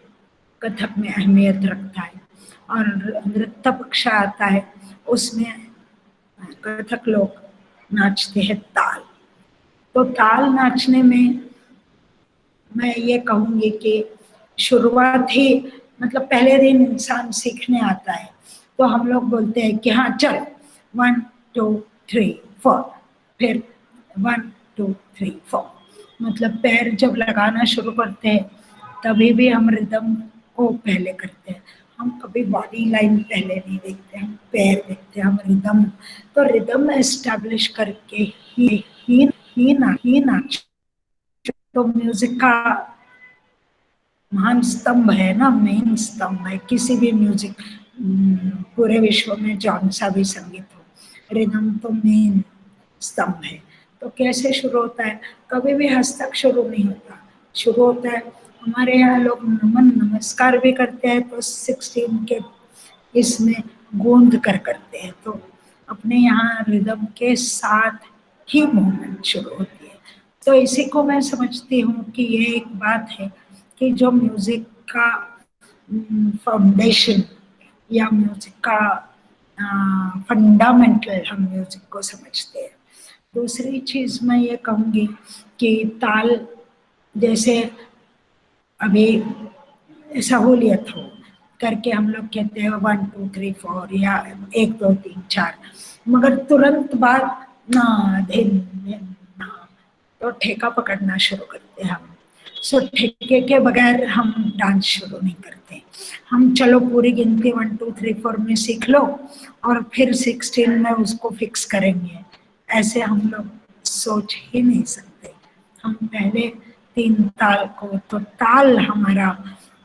कथक में अहमियत रखता है, और नृत्य पक्ष आता है उसमें कथक लोग नाचते हैं ताल। तो ताल नाचने में मैं ये कहूँगी कि शुरुआत ही मतलब पहले दिन इंसान सीखने आता है तो हम लोग बोलते हैं कि हाँ चल 1 2 3 4, फिर 1 2 3 4, मतलब पैर जब लगाना शुरू करते हैं तभी भी हम रिदम को पहले करते हैं, हम कभी बॉडी लाइन पहले नहीं देखते, हम पैर देखते हैं, हम रिदम, तो रिदम एस्टैब्लिश करके ही नाच। तो म्यूजिक का महान स्तंभ है ना, मेन स्तंभ है किसी भी म्यूजिक, पूरे विश्व में जौन सा भी संगीत हो, रिदम तो मेन स्तंभ है। तो कैसे शुरू होता है, कभी भी हस्तक शुरू नहीं होता, शुरू होता है हमारे यहाँ लोग नमन नमस्कार भी करते हैं तो 16 के इसमें गूंद कर करते हैं, तो अपने यहाँ रिदम के साथ ही मूवमेंट शुरू होती है। तो इसी को मैं समझती हूँ कि ये एक बात है कि जो म्यूजिक का फाउंडेशन या म्यूजिक का फंडामेंटल हम म्यूजिक को समझते हैं। दूसरी चीज मैं ये कहूँगी कि ताल जैसे अभी सहूलियत हो करके हम लोग कहते हैं 1 2 3 4 या 1 2 3 4, मगर तुरंत बाद ना धिन धिन ना, तो ठेका पकड़ना शुरू करते हैं हम। सो ठेके के बगैर हम डांस शुरू नहीं करते, हम चलो पूरी गिनती 1 2 3 4 में सीख लो और फिर 16 में उसको फिक्स करेंगे, ऐसे हम लोग सोच ही नहीं सकते। हम पहले 3 ताल को, तो ताल हमारा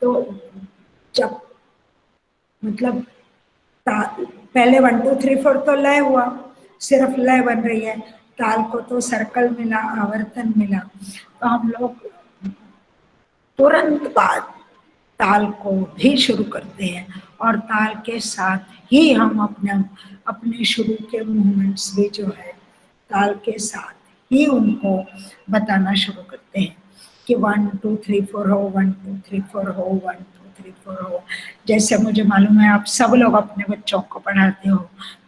तो जब मतलब पहले 1 2 3 4 तो लय हुआ, सिर्फ लय बन रही है, ताल को तो सर्कल मिला, आवर्तन मिला, तो हम लोग तुरंत बाद ताल को भी शुरू करते हैं और ताल के साथ ही हम अपने शुरू के मूवमेंट्स भी जो है ताल के साथ ही उनको बताना शुरू करते हैं कि 1 2 3 4 हो, 1 2 3 4 हो, 1 2 3 4 हो। जैसे मुझे मालूम है आप सब लोग अपने बच्चों को पढ़ाते हो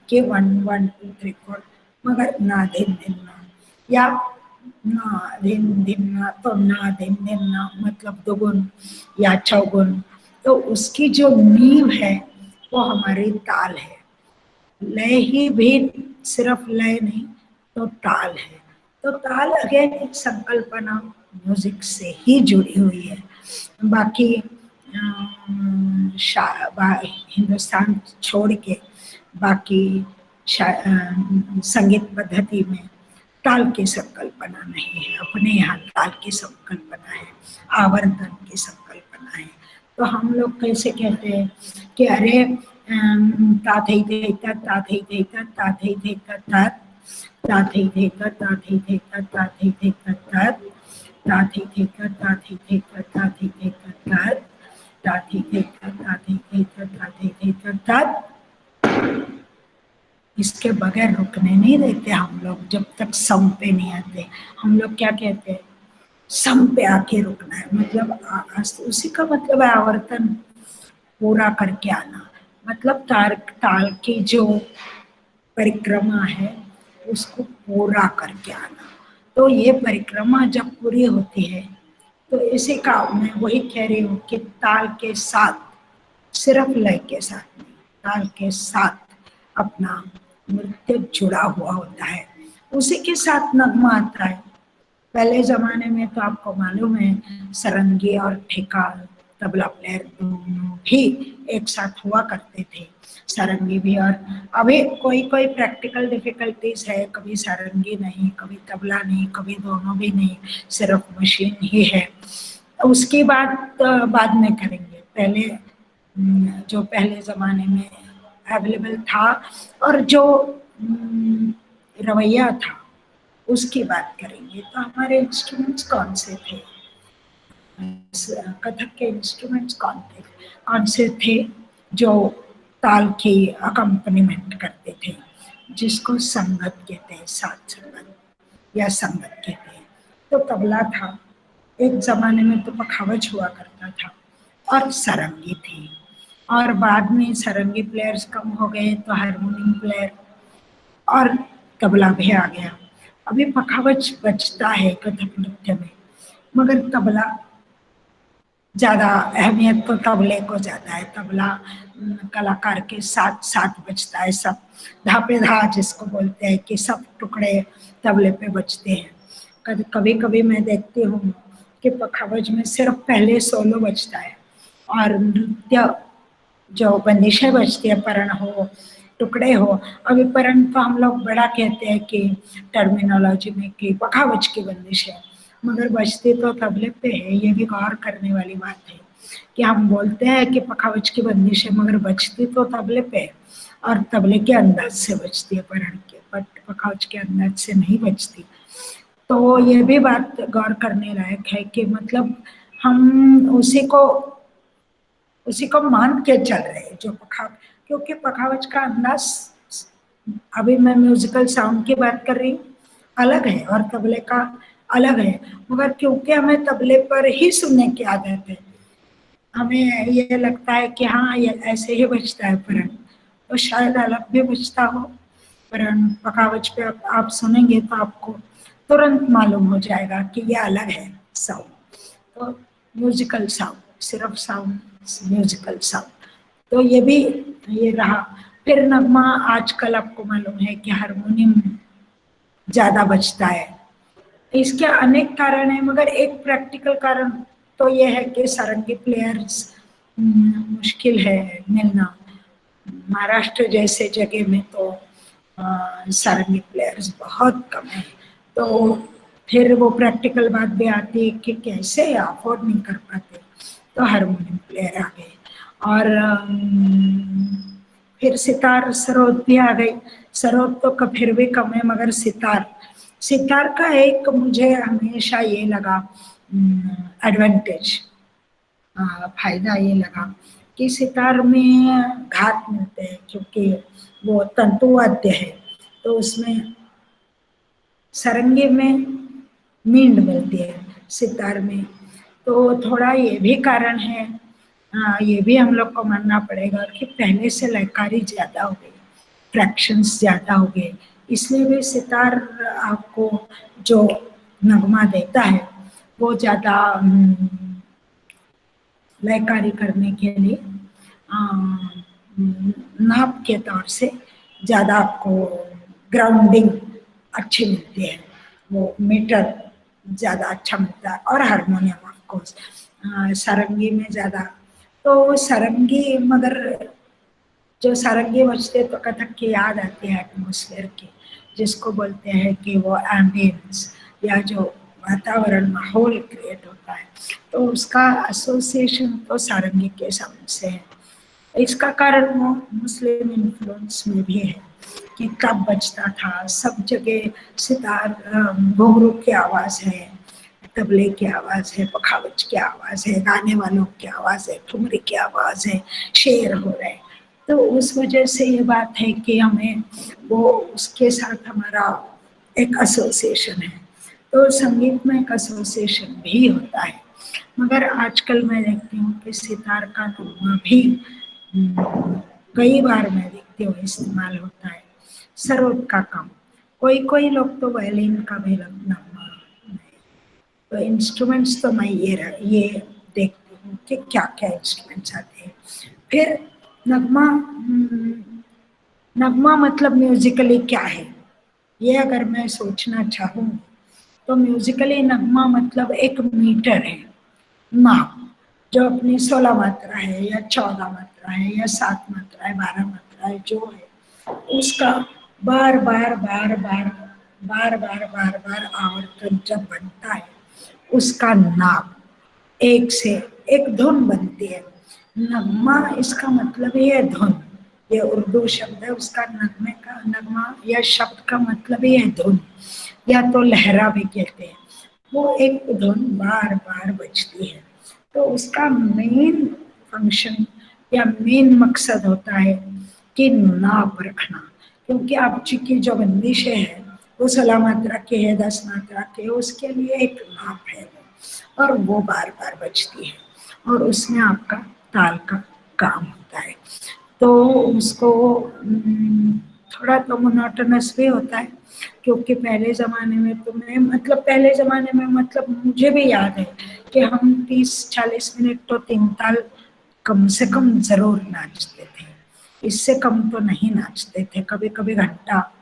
कि 1 1 2 3 4, मगर ना धिन धिन ना, या ना धिन धिन ना, तो ना धिन धिन ना मतलब दोगुन या चौगुन, तो उसकी जो नींव है वो हमारी ताल है। लय ही भी सिर्फ लय नहीं तो ताल है, तो ताल अगेन एक संकल्पना म्यूजिक से ही जुड़ी हुई है। बाकी हिंदुस्तान छोड़ के बाकी संगीत पद्धति में ताल की संकल्पना नहीं है, अपने यहाँ ताल की संकल्पना है, आवर्तन की संकल्पना है। तो हम लोग कैसे कहते हैं कि अरे ताथई देता ताथई देता ताथई देता तात, ताथई देता ताथई देता ताथई देता तात, ताथई देता ताथई देता ताथई देता तात, ताथई देता ताथई देता ताथई देता तात। इसके बगैर रुकने नहीं देते हम लोग, जब तक सम पे नहीं आते। हम लोग क्या कहते हैं, सम पे आके रुकना है, मतलब उसी का मतलब है आवर्तन पूरा करके आना, मतलब ताल की जो परिक्रमा है उसको पूरा करके आना। तो ये परिक्रमा जब पूरी होती है तो इसी का मैं वही कह रही हूँ कि ताल के साथ, सिर्फ लय के साथ नहीं, ताल के साथ अपना नृत्य जुड़ा हुआ होता है, उसी के साथ नगमा आता है। पहले जमाने में तो आपको मालूम है सरंगी और ठेका तबला प्लेयर दोनों भी एक साथ हुआ करते थे, सारंगी भी। और अभी कोई कोई प्रैक्टिकल डिफिकल्टीज है, कभी सारंगी नहीं, कभी तबला नहीं, कभी दोनों भी नहीं, सिर्फ मशीन ही है। उसकी बात बाद में करेंगे। पहले जो पहले ज़माने में अवेलेबल था और जो रवैया था उसकी बात करेंगे। तो हमारे इंस्ट्रूमेंट्स कौन से थे, कथक के इंस्ट्रूमेंट्स कौन से थे जो ताल की अकम्पनीमेंट करते थे, जिसको संगत कहते हैं, साथ संगत या संगत कहते हैं। तो तबला था, एक जमाने में तो पखावज हुआ करता था, और सारंगी थी, और बाद में सारंगी प्लेयर्स कम हो गए तो हारमोनियम प्लेयर और तबला भी आ गया। अभी पखावज बजता है कथक नृत्य में, मगर तबला ज्यादा अहमियत तो तबले को ज्यादा है। तबला कलाकार के साथ साथ बजता है, सब धापे धा जिसको बोलते हैं कि सब टुकड़े तबले पे बजते हैं। कभी कभी मैं देखती हूँ कि पखावज में सिर्फ पहले सोलो बजता है और नृत्य जो बंदिशें बजती है, परण हो टुकड़े हो। अभी परण तो हम लोग बड़ा कहते हैं कि टर्मिनोलॉजी में कि पखावज की बंदिश है, मगर बजती तो तबले पे है। ये भी गौर करने वाली बात है कि हम बोलते हैं कि पखावज की बंदिश है, मगर बजती तो तबले पे है और तबले के अंदाज से बजती है परण के, बट पखावज के अंदाज से नहीं बजती। तो ये भी बात गौर करने लायक है कि मतलब हम उसी को मान के चल रहे हैं जो क्योंकि पखावज का अंदाज, अभी मैं म्यूजिकल साउंड की बात कर रही हूँ, अलग है और तबले का अलग है। मगर क्योंकि हमें तबले पर ही सुनने की आदत है, हमें ये लगता है कि हाँ ये ऐसे ही बजता है परण, तो शायद अलग भी बजता हो परण। पखावज पे आप सुनेंगे तो आपको तुरंत मालूम हो जाएगा कि ये अलग है साउंड। तो म्यूजिकल साउंड, सिर्फ साउंड, म्यूजिकल साउंड। तो ये भी ये रहा। फिर नगमा आजकल आपको मालूम है कि हारमोनियम ज्यादा बजता है। इसके अनेक कारण है, मगर एक प्रैक्टिकल कारण तो ये है कि सारंगी प्लेयर्स मुश्किल है मिलना। महाराष्ट्र जैसे जगह में तो सारंगी प्लेयर्स बहुत कम है। तो फिर वो प्रैक्टिकल बात भी आती है कि कैसे अफोर्ड नहीं कर पाते, तो हारमोनियम प्लेयर आ गए। और फिर सितार सरोद भी आ गई। सरोद तो फिर भी कम है, मगर सितार का एक मुझे हमेशा ये लगा एडवांटेज, फायदा ये लगा कि सितार में घात मिलते हैं, क्योंकि वो तंतुवाद्य है। तो उसमें सारंगी में मींड मिलती है, सितार में। तो थोड़ा ये भी कारण है, ये भी हम लोग को मानना पड़ेगा कि पहले से लयकारी ज्यादा हो गई, फ्रैक्शंस ज्यादा हो गए, इसलिए भी सितार आपको जो नगमा देता है वो ज्यादा लयकारी करने के लिए नाप के तौर से ज्यादा आपको ग्राउंडिंग अच्छी मिलती है, वो मीटर ज्यादा अच्छा मिलता है। और हारमोनियम ऑफ कोर्स सारंगी में ज्यादा। तो सारंगी, मगर जो सारंगी बजते तो कथक की याद आती है एटमोसफेयर की, जिसको बोलते हैं कि वो एम्बियंस या जो वातावरण माहौल क्रिएट होता है, तो उसका एसोसिएशन तो सारंगी के साउंड से है। इसका कारण वो मुस्लिम इन्फ्लुएंस में भी है कि कब बजता था, सब जगह सितार, घुंघरू की आवाज है, तबले की आवाज है, पखावज की आवाज है, गाने वालों की आवाज है, ठुमरी की आवाज है, शेर हो रहे हैं। तो उस वजह से ये बात है कि हमें वो उसके साथ हमारा एक एसोसिएशन है। तो संगीत में एक एसोसिएशन भी होता है। मगर आजकल मैं देखती हूँ कि सितार का नगमा भी कई बार मैं देखती हूँ इस्तेमाल होता है, सरोद का कम। कोई लोग तो वायलिन का भी नगमा। तो इंस्ट्रूमेंट्स तो मैं ये देखती हूँ कि क्या क्या इंस्ट्रूमेंट्स आते हैं। फिर नगमा मतलब म्यूजिकली क्या है, ये अगर मैं सोचना चाहूँ तो म्यूजिकली नगमा मतलब एक मीटर है, नाप, जो अपनी 16 मात्रा है या 14 मात्रा है या 7 मात्रा है, 12 मात्रा है, जो है उसका बार बार आवर्तन जब बनता है, उसका नाप एक से एक धुन बनती है। नगमा इसका मतलब ही है धुन, ये उर्दू शब्द है, उसका नगमे का, नगमा या शब्द का मतलब ही है धुन, या तो लहरा भी कहते हैं। वो एक धुन बार बार बजती है, तो उसका मेन फंक्शन या मेन मकसद होता है कि नाप रखना, क्योंकि आप की जो बंदिशें है वो 16 मात्रा के है, 10 मात्रा के, उसके लिए एक नाप है वो, और वो बार बार बजती है, और उसमें आपका ताल का काम होता है। तो उसको थोड़ा तो मोनोटोनस भी होता है, क्योंकि पहले ज़माने में तो मैं मतलब पहले ज़माने में मतलब मुझे भी याद है कि हम 30-40 मिनट तो 3 ताल कम से कम ज़रूर नाचते थे, इससे कम तो नहीं नाचते थे। कभी कभी घंटा,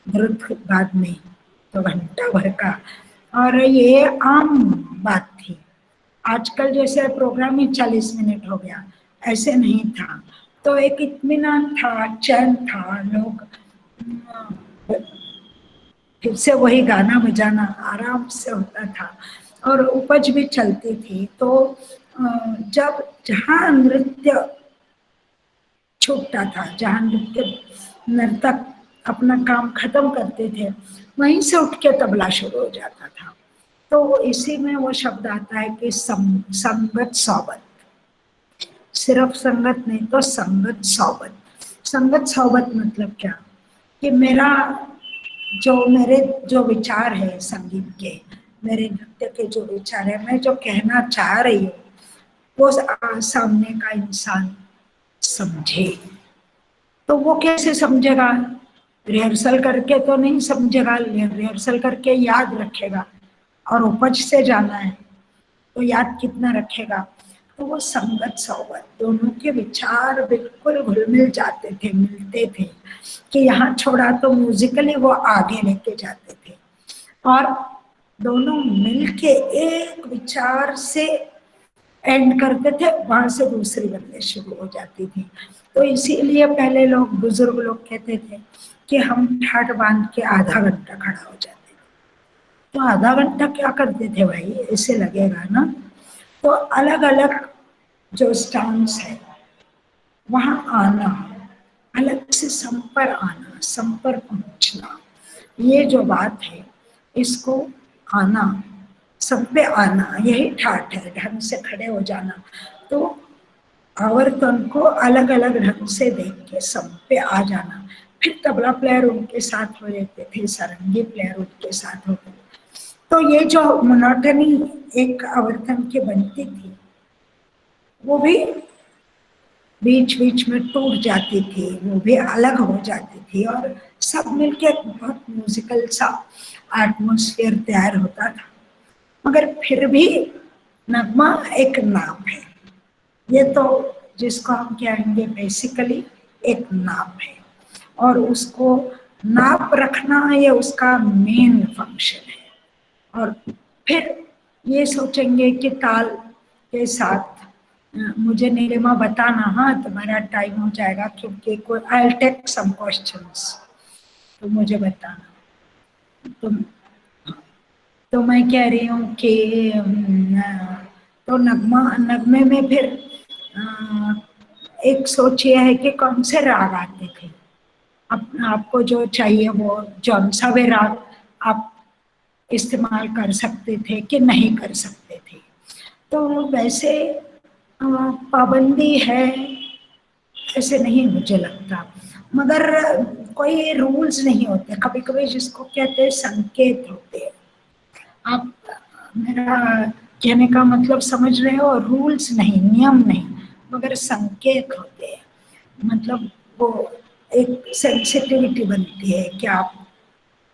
द्रुत बाद में तो घंटा भर का, और ये आम बात थी। आजकल जैसे प्रोग्राम ही 40 मिनट हो गया, ऐसे नहीं था। तो एक इत्मीनान था, चैन था, लोग फिर से वही गाना बजाना आराम से होता था, और उपज भी चलती थी। तो जब जहाँ नृत्य छूटता था, जहाँ नृत्य नर्तक अपना काम खत्म करते थे, वहीं से उठ के तबला शुरू हो जाता था। तो इसी में वो शब्द आता है कि संगत सोबत, सिर्फ संगत नहीं तो संगत सोबत। संगत सोबत मतलब क्या, कि मेरे जो विचार है संगीत के, मेरे नृत्य के जो विचार है, मैं जो कहना चाह रही हूँ, वो सामने का इंसान समझे। तो वो कैसे समझेगा? रिहर्सल करके तो नहीं समझेगा, रिहर्सल करके याद रखेगा, और उपज से जाना है तो याद कितना रखेगा? तो वो संगत सोबत, दोनों के विचार बिल्कुल घुल मिल जाते थे, मिलते थे, कि यहाँ छोड़ा तो म्यूजिकली वो आगे लेके जाते थे, और दोनों मिलके एक विचार से एंड करते थे, वहां से दूसरी बनने शुरू हो जाती थी। तो इसीलिए पहले लोग, बुजुर्ग लोग कहते थे कि हम ठाट बांध के आधा घंटा खड़ा हो जाते थे। तो आधा घंटा क्या करते थे भाई, ऐसे लगेगा ना। तो अलग अलग जो स्टांस है वहां आना, अलग से सम पर आना, सम पर पहुंचना, ये जो बात है, इसको आना, सब पे आना, यही ठाट है, ढंग से खड़े हो जाना। तो आवर्तन को अलग अलग ढंग से देख के सब पे आ जाना। फिर तबला प्लेयर उनके साथ हो जाते थे, सारंगी प्लेयर उनके साथ होते थे। तो ये जो मोनोटनी एक आवर्तन की बनती थी, वो भी बीच बीच में टूट जाती थी, वो भी अलग हो जाती थी, और सब मिलके बहुत म्यूजिकल सा एटमॉस्फेयर तैयार होता था। मगर फिर भी नगमा एक नाम है, ये तो जिसको हम कहेंगे बेसिकली एक नाप है, और उसको नाप रखना ये उसका मेन फंक्शन है। और फिर ये सोचेंगे कि ताल के साथ मुझे नीलिमा बताना, हाँ तुम्हारा टाइम हो जाएगा, क्योंकि कोई I will take some questions, तो मुझे बताना। तो मैं कह रही हूँ कि तो नगमे में फिर एक सोच ये है कि कौन से राग आते थे, आपको जो चाहिए वो जौन सा भी राग आप इस्तेमाल कर सकते थे कि नहीं कर सकते थे। तो वैसे पाबंदी है ऐसे नहीं मुझे लगता, मगर कोई रूल्स नहीं होते। कभी कभी जिसको कहते हैं संकेत होते हैं, आप मेरा कहने का मतलब समझ रहे हो, रूल्स नहीं, नियम नहीं, मगर संकेत होते हैं। मतलब वो एक सेंसिटिविटी बनती है कि आप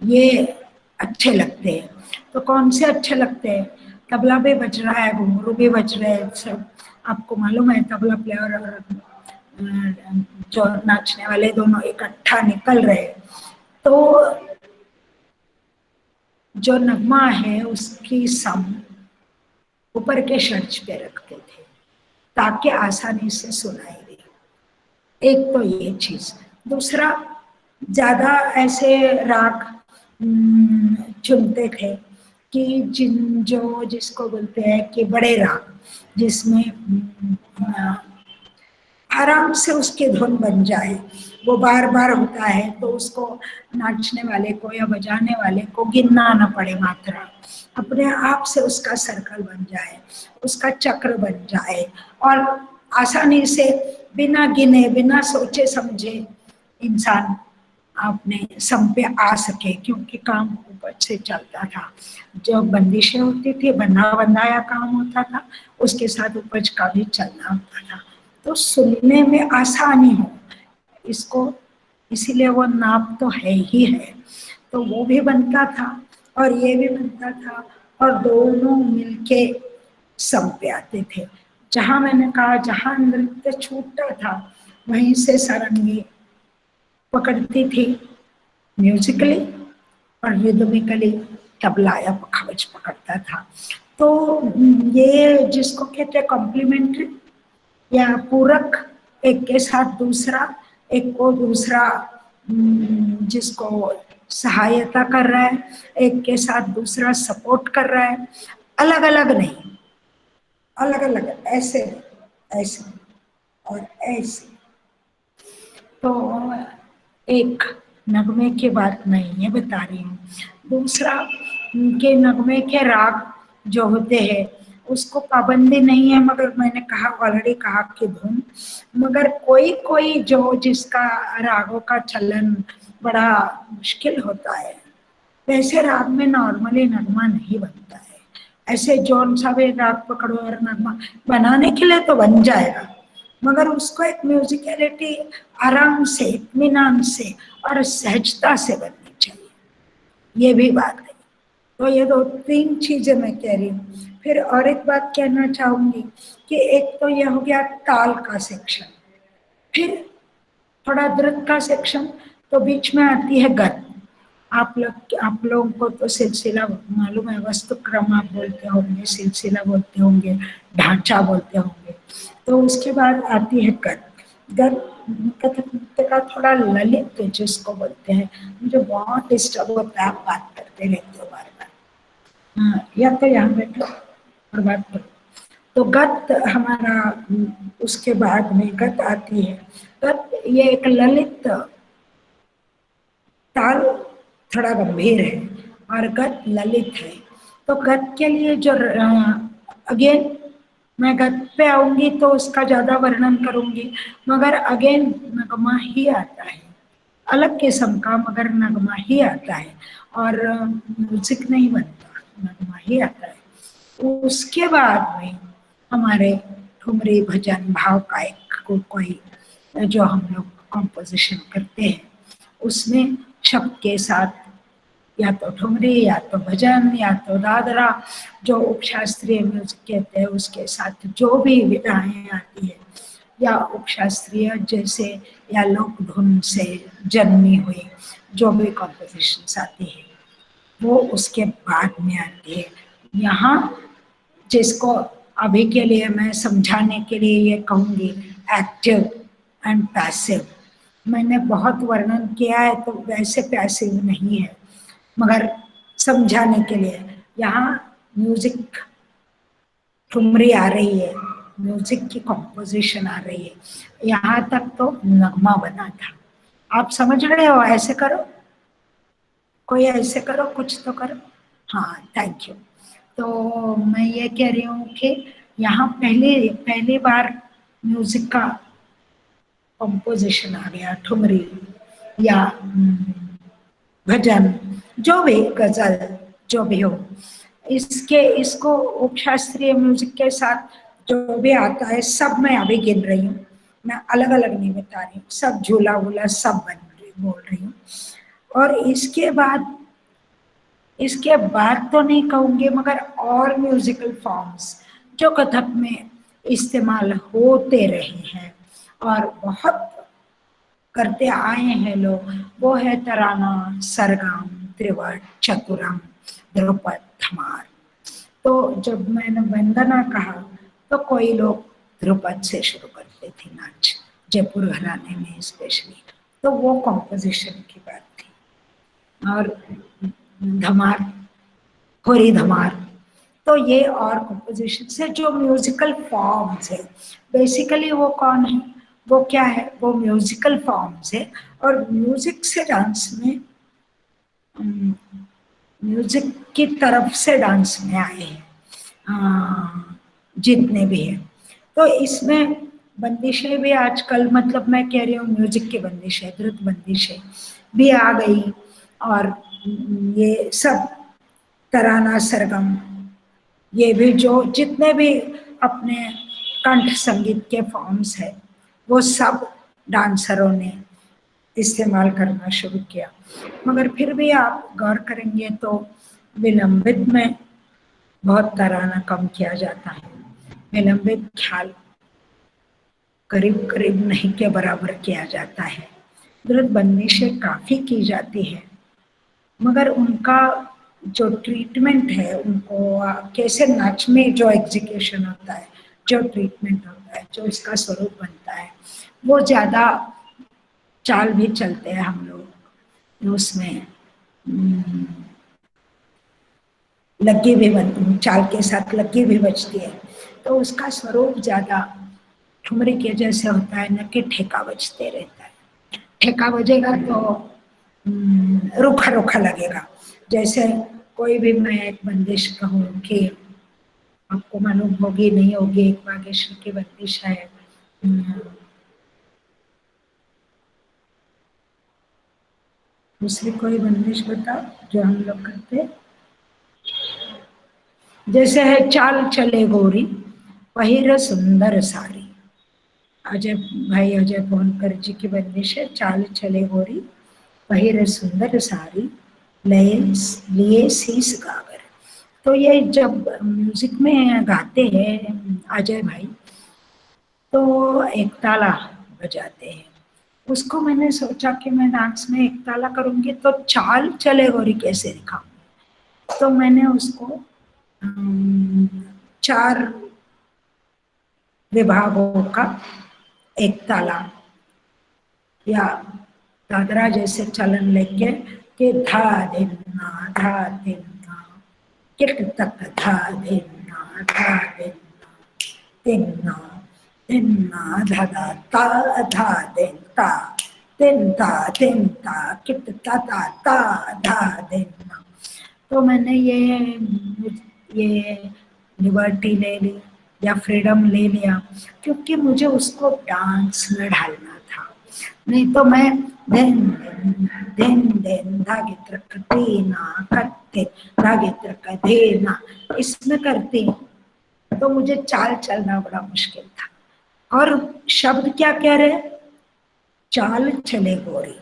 ये अच्छे लगते हैं। तो कौन से अच्छे लगते हैं? तबला भी बज रहा है, घुंघरू भी बज रहे हैं, सब आपको मालूम है, तबला प्लेयर और जो नाचने वाले दोनों इकट्ठा निकल रहे, तो जो नगमा है उसकी सम ऊपर के शर्च पे रखते थे ताकि आसानी से सुनाई दे। एक तो ये चीज। दूसरा, ज्यादा ऐसे राग चुनते थे कि जिसको बोलते हैं कि बड़े राग, जिसमें आराम से उसकी धुन बन जाए। वो बार बार होता है तो उसको नाचने वाले को या बजाने वाले को गिनना ना पड़े मात्रा, अपने आप से उसका सर्कल बन जाए, उसका चक्र बन जाए और आसानी से बिना गिने बिना सोचे समझे इंसान अपने सम पे आ सके। क्योंकि काम ऊपर से चलता था, जो बंदिशें होती थी, बंधा बंधाया काम होता था, उसके साथ उपज का भी चलना होता था, तो सुनने में आसानी हो इसको, इसीलिए वो नाप तो है ही है। तो वो भी बनता था और ये भी बनता था और दोनों मिलके सम पे आते थे। जहां मैंने कहा जहां नृत्य छूटता था वहीं से सारंगी पकड़ती थी म्यूजिकली और रिदमिकली तबला या पखावज पकड़ता था। तो ये जिसको कहते हैं कॉम्प्लीमेंट्री या पूरक, एक के साथ दूसरा, एक को दूसरा जिसको सहायता कर रहा है, एक के साथ दूसरा सपोर्ट कर रहा है, अलग अलग नहीं, अलग अलग ऐसे ऐसे और ऐसे। तो एक नगमे की बात मैं ये बता रही हूँ। दूसरा के नगमे के राग जो होते हैं उसको पाबंदी नहीं है, मगर मैंने कहा ऑलरेडी कहा कि धुन, मगर कोई कोई जो जिसका रागों का चलन बड़ा मुश्किल होता है, वैसे राग में नॉर्मली नगमा नहीं बनता है। ऐसे जौन सा भी राग पकड़ो और नगमा बनाने के लिए तो बन जाएगा, मगर उसको एक म्यूजिकलिटी आराम से, इत्मीनान से और सहजता से बननी चाहिए, ये भी बात है। तो ये दो तीन चीजें मैं कह रही हूँ। फिर और एक बात कहना चाहूंगी कि एक तो यह हो गया ताल का सेक्शन, फिर थोड़ा द्रुत का सेक्शन, तो बीच में आती है गत। आप लोगों को तो सिलसिला मालूम है, वस्तु क्रम आप बोलते होंगे, सिलसिला बोलते होंगे, ढांचा बोलते होंगे। तो उसके बाद आती है गत। कथक नृत्य का थोड़ा ललित जिसको बोलते हैं, मुझे बहुत डिस्टर्ब होता है, आप बात करते रहते हो बार बार। हाँ, या तो यहाँ बैठो और बात करो। तो गत हमारा, उसके बाद में गत आती है। गत ये एक ललित ताल, थोड़ा गंभीर है, और गत ललित है। तो गत के लिए जो अगेन मैं गत पे आऊंगी तो उसका ज्यादा वर्णन करूंगी, मगर अगेन नगमा ही आता है, अलग किस्म का, मगर नगमा ही आता है और म्यूजिक नहीं बनता, नगमा ही आता है। उसके बाद में हमारे ठुमरी भजन भाव का एक कोई जो हम लोग कॉम्पोजिशन करते हैं, उसमें शब्द के साथ या तो ठुमरी या तो भजन या तो दादरा, जो उपशास्त्रीय म्यूजिक कहते हैं, उसके साथ जो भी विधाएं आती है, या उपशास्त्रीय जैसे या लोक धुन से जन्मी हुई जो भी कॉम्पोजिशंस आती है वो उसके बाद में आती है। यहाँ जिसको अभी के लिए मैं समझाने के लिए ये कहूँगी एक्टिव एंड पैसिव, मैंने बहुत वर्णन किया है तो वैसे पैसिव नहीं है, मगर समझाने के लिए यहाँ म्यूजिक ठुमरी आ रही है, म्यूजिक की कंपोजिशन आ रही है, यहाँ तक तो नगमा बना था। आप समझ रहे हो? ऐसे करो, कोई ऐसे करो, कुछ तो करो। हाँ, थैंक यू। तो मैं ये कह रही हूँ कि यहाँ पहली बार म्यूजिक का कंपोजिशन आ गया, ठुमरी या भजन, जो भी गजल जो भी हो, इसको उपशास्त्रीय म्यूजिक के साथ जो भी आता है सब मैं अभी गिन रही हूँ, मैं अलग अलग नहीं बता रही हूँ, सब झूला वूला सब बोल रही हूँ। और इसके बाद तो नहीं कहूँगी, मगर और म्यूजिकल फॉर्म्स जो कथक में इस्तेमाल होते रहे हैं और बहुत करते आए हैं लोग, वो है तराना, सरगम, त्रिवट, चतुरंग, ध्रुपद, धमार। तो जब मैंने वंदना कहा तो कोई लोग ध्रुपद से शुरू करते थे नाच, जयपुर घराने में स्पेशली, तो वो कॉम्पोजिशन की बात थी। और धमार, होरी धमार, तो ये और कॉम्पोजिशन से जो म्यूजिकल फॉर्म्स है, बेसिकली वो कौन है? वो क्या है, वो म्यूजिकल फॉर्म्स है। और म्यूजिक से डांस में, म्यूजिक की तरफ से डांस में आए हैं जितने भी है। तो इसमें बंदिशें भी आजकल, मतलब मैं कह रही हूँ म्यूजिक की बंदिशें, द्रुत बंदिशें भी आ गई। और ये सब तराना, सरगम, ये भी जो जितने भी अपने कंठ संगीत के फॉर्म्स है वो सब डांसरों ने इस्तेमाल करना शुरू किया। मगर फिर भी आप गौर करेंगे तो विलंबित में बहुत तराना कम किया जाता है, विलंबित ख्याल करीब करीब नहीं के बराबर किया जाता है। द्रुत बंदिशें काफी की जाती है, मगर उनका जो ट्रीटमेंट है, उनको कैसे नाच में जो एग्जीक्यूशन होता है, जो ट्रीटमेंट होता है, जो उसका स्वरूप बनता है, वो ज्यादा चाल भी चलते हैं हम लोग उसमें, लग्गी भी बनती, चाल के साथ लग्गी भी बजती है, तो उसका स्वरूप ज्यादा ठुमरी के जैसे होता है, न कि ठेका बजते रहता है। ठेका बजेगा तो रूखा रूखा लगेगा। जैसे कोई भी मैं एक बंदिश कहूँ कि आपको मालूम होगी नहीं होगी, एक बागेश्वर की बंदिश है, दूसरी कोई बंदिश बताओ जो हम लोग करते। जैसे है चाल चले गोरी पहिर सुंदर सारी, अजय भाई अजय भोनकर जी की बंदिश है, चाल चले गोरी पहिर सुंदर सारी लिए शीस गागर। तो ये जब म्यूजिक में गाते हैं अजय भाई तो एक ताला बजाते हैं। उसको मैंने सोचा कि मैं डांस में एक ताला करूंगी तो चाल चले गोरी कैसे दिखाऊंगी, तो मैंने उसको 4 विभागों का एक ताला या दादरा जैसे चलन लेके कि धा धिन्ना धा धिन्ना किट तक धा धिन्ना धा धिन्ना धिन्ना धिन्ना धा धा ता धा धिन्ता धिन्ता धिन्ता किट ता ता ता धा धिन्ना। तो मैंने ये लिबर्टी ले ली या फ्रीडम ले लिया क्योंकि मुझे उसको डांस में ढालना था। नहीं तो मैं दिन दिन दिन धागे त्रक देना करते धागे त्रक देना इसमें करती तो मुझे चाल चलना बड़ा मुश्किल था। और शब्द क्या कह रहे, चाल चले गोरी।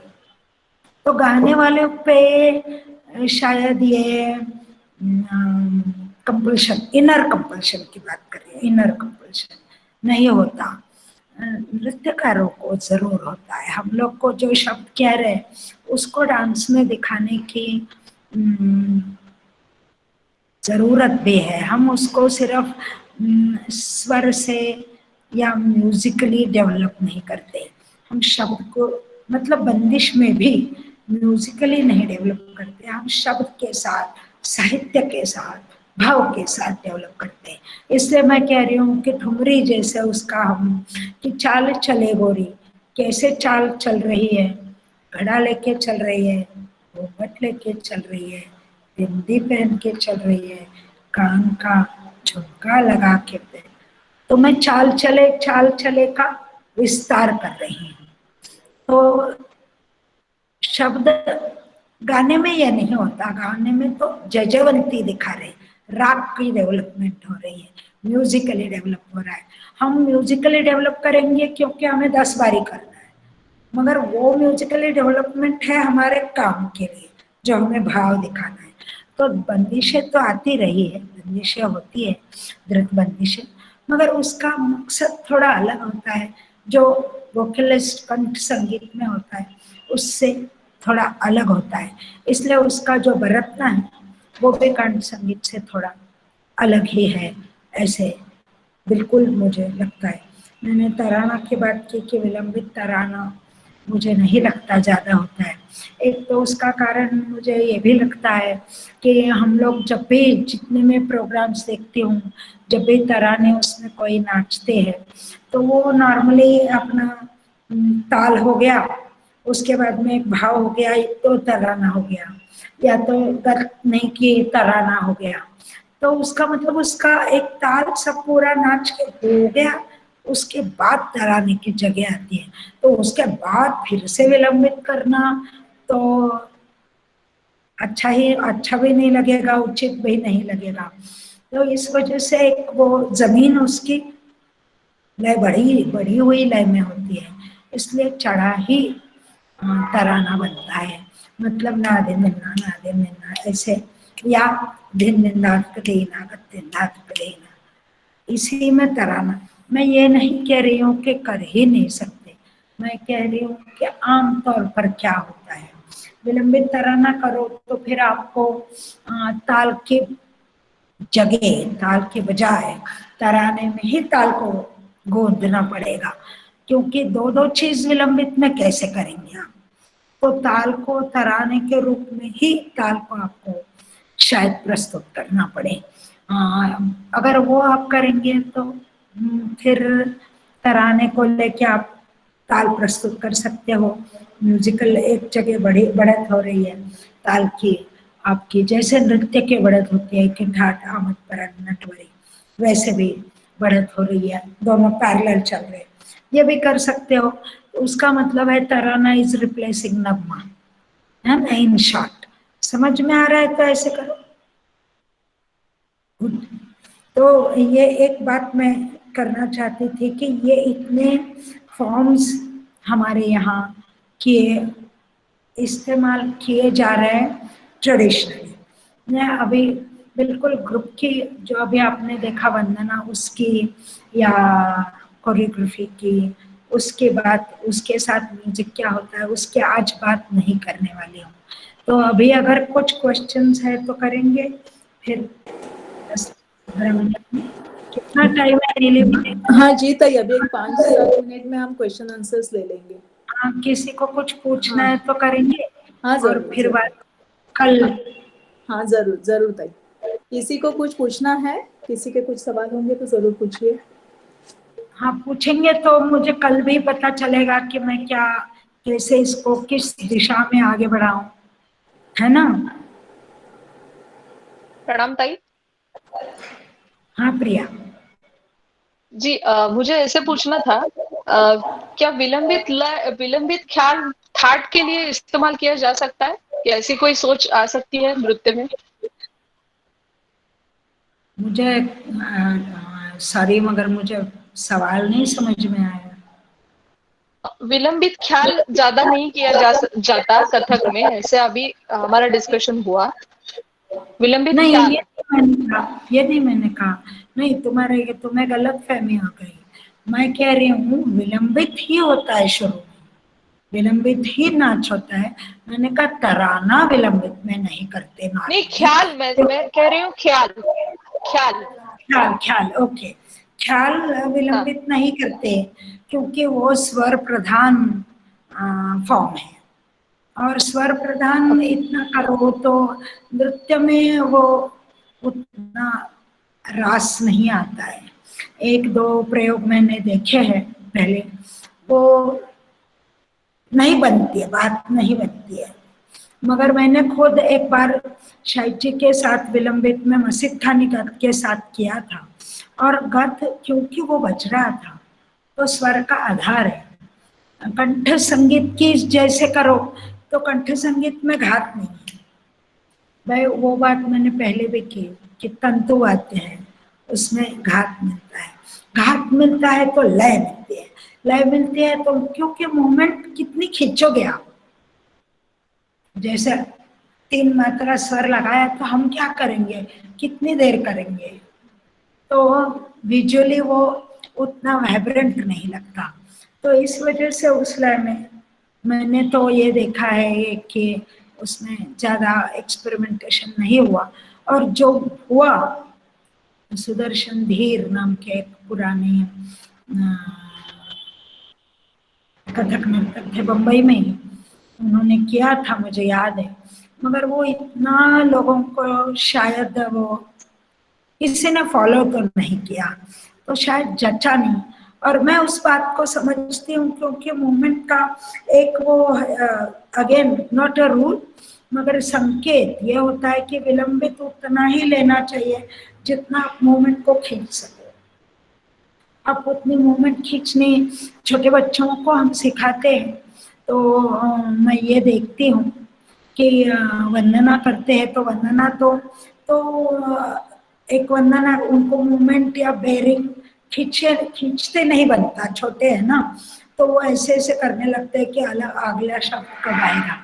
तो गाने वाले पे शायद ये कंपल्शन, इनर कंपल्शन की बात कर रही है, इनर कंपल्शन नहीं होता, नृत्यकारों को जरूर होता है। हम लोग को जो शब्द कह रहे हैं उसको डांस में दिखाने की जरूरत भी है। हम उसको सिर्फ स्वर से या म्यूजिकली डेवलप नहीं करते, हम शब्द को मतलब बंदिश में भी म्यूजिकली नहीं डेवलप करते, हम शब्द के साथ, साहित्य के साथ, भाव के साथ डेवलप करते हैं। इसलिए मैं कह रही हूँ कि ठुमरी जैसे उसका हम कि चाल चले गोरी, कैसे चाल चल रही है, घड़ा लेके चल रही है, घूंघट लेके चल रही है, बिंदी पहन के चल रही है, कान का झुमका लगा के, तो मैं चाल चले का विस्तार कर रही हूँ। तो शब्द गाने में यह नहीं होता, गाने में तो जजवंती दिखा रहे, राग की डेवलपमेंट हो रही है, म्यूजिकली डेवलप हो रहा है। हम म्यूजिकली डेवलप करेंगे क्योंकि हमें 10 बारी करना है, मगर वो म्यूजिकली डेवलपमेंट है हमारे काम के लिए जो हमें भाव दिखाना है। तो बंदिशें तो आती रही है, बंदिशें होती है, द्रुत बंदिशें, मगर उसका मकसद थोड़ा अलग होता है। जो वोकलिस्ट कंठ संगीत में होता है उससे थोड़ा अलग होता है, इसलिए उसका जो बरतना है वो भी कंठ संगीत से थोड़ा अलग ही है, ऐसे बिल्कुल मुझे लगता है। मैंने तराना की बात की कि विलंबित तराना मुझे नहीं लगता ज़्यादा होता है। एक तो उसका कारण मुझे ये भी लगता है कि हम लोग जब भी जितने में प्रोग्राम्स देखती हूँ, जब भी तराने उसमें कोई नाचते हैं तो वो नॉर्मली अपना ताल हो गया, उसके बाद में एक भाव हो गया, तो तराना हो गया, या तो गत नहीं कि तराना हो गया। तो उसका मतलब उसका एक ताल सब पूरा नाच के हो गया, उसके बाद तराने की जगह आती है। तो उसके बाद फिर से विलंबित करना तो अच्छा भी नहीं लगेगा, उचित भी नहीं लगेगा। तो इस वजह से एक वो जमीन उसकी लय बढ़ी हुई लय में होती है, इसलिए चढ़ा ही तराना बनता है। मतलब ना दिन निन्ना ऐसे, या दिन निंदात देना गत्तिंदात देना, इसी में तराना। मैं ये नहीं कह रही हूँ कि कर ही नहीं सकते, मैं कह रही हूँ कि आम तौर पर क्या होता है, विलंबित तराना करो तो फिर आपको ताल की जगह, ताल के बजाय तराने में ही ताल को गोदना पड़ेगा, क्योंकि दो दो चीज विलंबित में कैसे करेंगे आप। तो ताल को तराने के रूप में ही ताल को आपको शायद प्रस्तुत करना पड़े। अगर वो आप करेंगे तो फिर तराने को लेके आप ताल प्रस्तुत कर सकते हो। म्यूजिकल एक जगह बढ़त हो रही है ताल की आपकी, जैसे नृत्य की बढ़त होती है कि ठाट आमद परन नटवरी, वैसे भी बढ़त हो रही है, दोनों पैरेलल चल रहे हैं, ये भी कर सकते हो। तो उसका मतलब है तराना इज रिप्लेसिंग नगमा, है ना, इन शॉर्ट। समझ में आ रहा है तो ऐसे करो। तो ये एक बात मैं करना चाहती थी कि ये इतने फॉर्म्स हमारे यहाँ किए इस्तेमाल किए जा रहे हैं ट्रेडिशनली। मैं अभी बिल्कुल ग्रुप की जो अभी आपने देखा वंदना उसकी या कोरियोग्राफी की, उसके बाद उसके साथ म्यूजिक क्या होता है उसके आज बात नहीं करने वाली हूँ। तो अभी अगर कुछ क्वेश्चंस है तो करेंगे, फिर 10-15 मिनट में कितना टाइम है नीले में? हाँ जी ताई, अभी एक 5-7 मिनट में हम क्वेश्चन आंसर्स ले लेंगे। हाँ, किसी को कुछ पूछना है तो करेंगे। हाँ और जरूर, फिर जरूर। बात कल। हाँ जरूर जरूर ताई, किसी को कुछ पूछना है, किसी के कुछ सवाल होंगे तो जरूर पूछिए। हाँ पूछेंगे तो मुझे कल भी पता चलेगा कि मैं क्या कैसे इसको किस दिशा में आगे बढ़ाऊं, है ना। प्रणाम ताई। हाँ प्रिया जी, मुझे ऐसे पूछना था, क्या विलंबित ख्याल ठाट के लिए इस्तेमाल किया जा सकता है? क्या ऐसी कोई सोच आ सकती है नृत्य में? मुझे सॉरी मगर मुझे सवाल नहीं समझ में आया। विलंबित ख्याल ज्यादा नहीं किया जाता कथक में, ऐसे अभी हमारा डिस्कशन हुआ। विलंबित नहीं ख्याल ये नहीं मैंने कहा, नहीं तुम्हें गलत फहमी हो गई। मैं कह रही हूँ विलंबित ही होता है शुरू में, विलंबित ही नाच होता है। मैंने कहा तराना विलंबित में नहीं करते नाच नहीं, ख्याल मैं कह रही हूँ, ख्याल ख्याल ख्याल ख्याल ओके, ख्याल हाँ। विलंबित नहीं करते क्योंकि वो स्वर प्रधान फॉर्म है, और स्वर प्रधान इतना करो तो नृत्य में वो उतना रास नहीं आता है। एक दो प्रयोग मैंने देखे हैं पहले, वो नहीं बनती है, बात नहीं बनती है। मगर मैंने खुद एक बार शाहिद जी के साथ विलंबित में मसीद खानी गत के साथ किया था, और गत क्योंकि वो बज रहा था तो स्वर का आधार है। कंठ संगीत की जैसे करो तो कंठ संगीत में घात नहीं है भाई, वो बात मैंने पहले भी की कि तंतु आते हैं उसमें घात मिलता है, घात मिलता है तो लय मिलती है, लय मिलती है तो क्योंकि मोमेंट कितनी खींचोगे आप। जैसे 3 मात्रा स्वर लगाया तो हम क्या करेंगे, कितनी देर करेंगे, तो विजुअली वो उतना वाइब्रेंट नहीं लगता। तो इस वजह से उस लय में मैंने तो ये देखा है कि उसमें ज़्यादा एक्सपेरिमेंटेशन नहीं हुआ, और जो हुआ सुदर्शन धीर नाम के एक पुराने कथक नर्तक थे बम्बई में ही, उन्होंने किया था मुझे याद है, मगर वो इतना लोगों को शायद वो किसी ने फॉलो तो नहीं किया, तो शायद जचा नहीं। और मैं उस बात को समझती हूँ, क्योंकि मूवमेंट का एक वो अगेन नॉट अ रूल मगर संकेत ये होता है कि विलंबित उतना ही लेना चाहिए जितना आप मूवमेंट को खींच सके। आप उतनी मूवमेंट खींचने छोटे बच्चों को हम सिखाते हैं, तो मैं ये देखती हूँ कि वंदना करते हैं तो वंदना तो एक वंदना उनको मूवमेंट या बेरिंग खींचते नहीं बनता, छोटे है ना, तो वो ऐसे ऐसे करने लगते हैं कि अगला शब्द कब आएगा।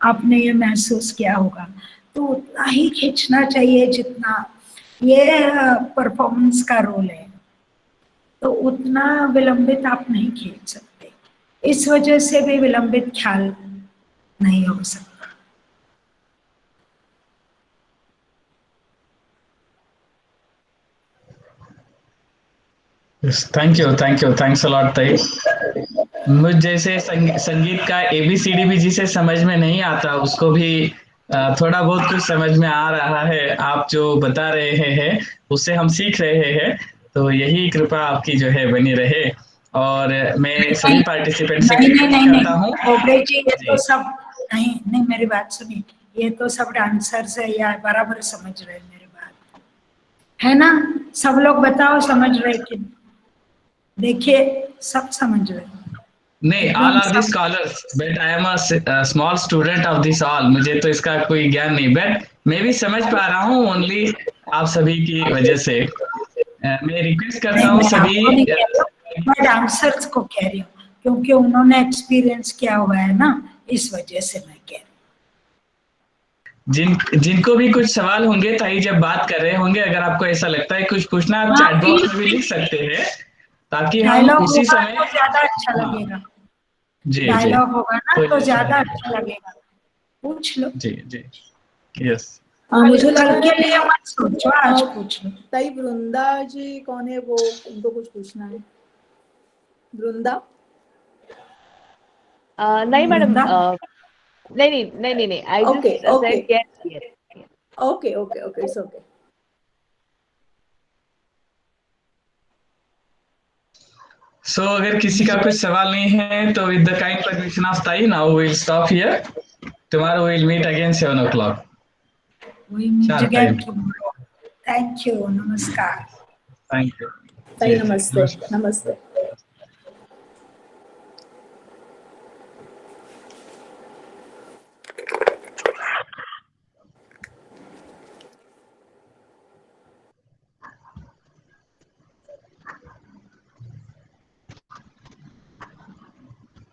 आपने ये महसूस किया होगा, तो उतना ही खींचना चाहिए जितना, ये परफॉर्मेंस का रोल है, तो उतना विलंबित आप नहीं खींच सकते, इस वजह से भी विलंबित ख्याल नहीं हो सकता। Thank you, thanks a lot ताई। मुझ जैसे संगीत का ABCD भी जिसे समझ में नहीं आता उसको भी थोड़ा बहुत कुछ समझ में आ रहा है। आप जो बता रहे हैं उससे हम सीख रहे हैं, तो यही कृपा आपकी जो है बनी रहे। और मैं सभी पार्टिसिपेंट से रिक्वेस्ट करता हूँ। बोबड़े जी, ये तो सब नहीं मेरी बात सुनिए, ये तो सब डांसर्स है या बराबर समझ रहे हैं मेरी बात, है ना? सब लोग बताओ समझ रहे कि नहीं? देखिए सब समझ रहे हैं। नहीं, all are the scholars, but I am a small student of this all. मुझे तो इसका कोई ज्ञान नहीं, बट मैं भी समझ पा रहा हूँ ओनली आप सभी की वजह से। मैं रिक्वेस्ट करता हूँ सभी मैं डांसर्स को कह रही हूँ, क्योंकि उन्होंने एक्सपीरियंस किया हुआ है ना, इस वजह से मैं कह रही हूँ जिनको भी कुछ सवाल होंगे ताई जब बात कर रहे होंगे, अगर आपको ऐसा लगता है कुछ पूछना, आप चैट बॉक्स में भी लिख सकते हैं ताकि हम डायलॉग उसी होगा समय तो ज्यादा अच्छा लगेगा। जी डायलॉग होगा ना तो ये ज्यादा अच्छा लगेगा, पूछ लो। जी यस। मुझे कल लगता के है लिए मत सोचो, आज पूछ लो। ताई वृंदा जी कौन है वो, उनको कुछ पूछना है। वृंदा? नहीं मैडम, वृंदा? नहीं, I Okay, just okay. Said yes. Okay, it's okay. So अगर किसी का कुछ सवाल नहीं है तो with the kind permission of ताई, now we will stop here. Tomorrow we will meet again 7 o'clock We meet sharp again time. tomorrow. Thank you. Namaskar. Thank you. ताई जी नमस्ते, नमस्कार। नमस्ते।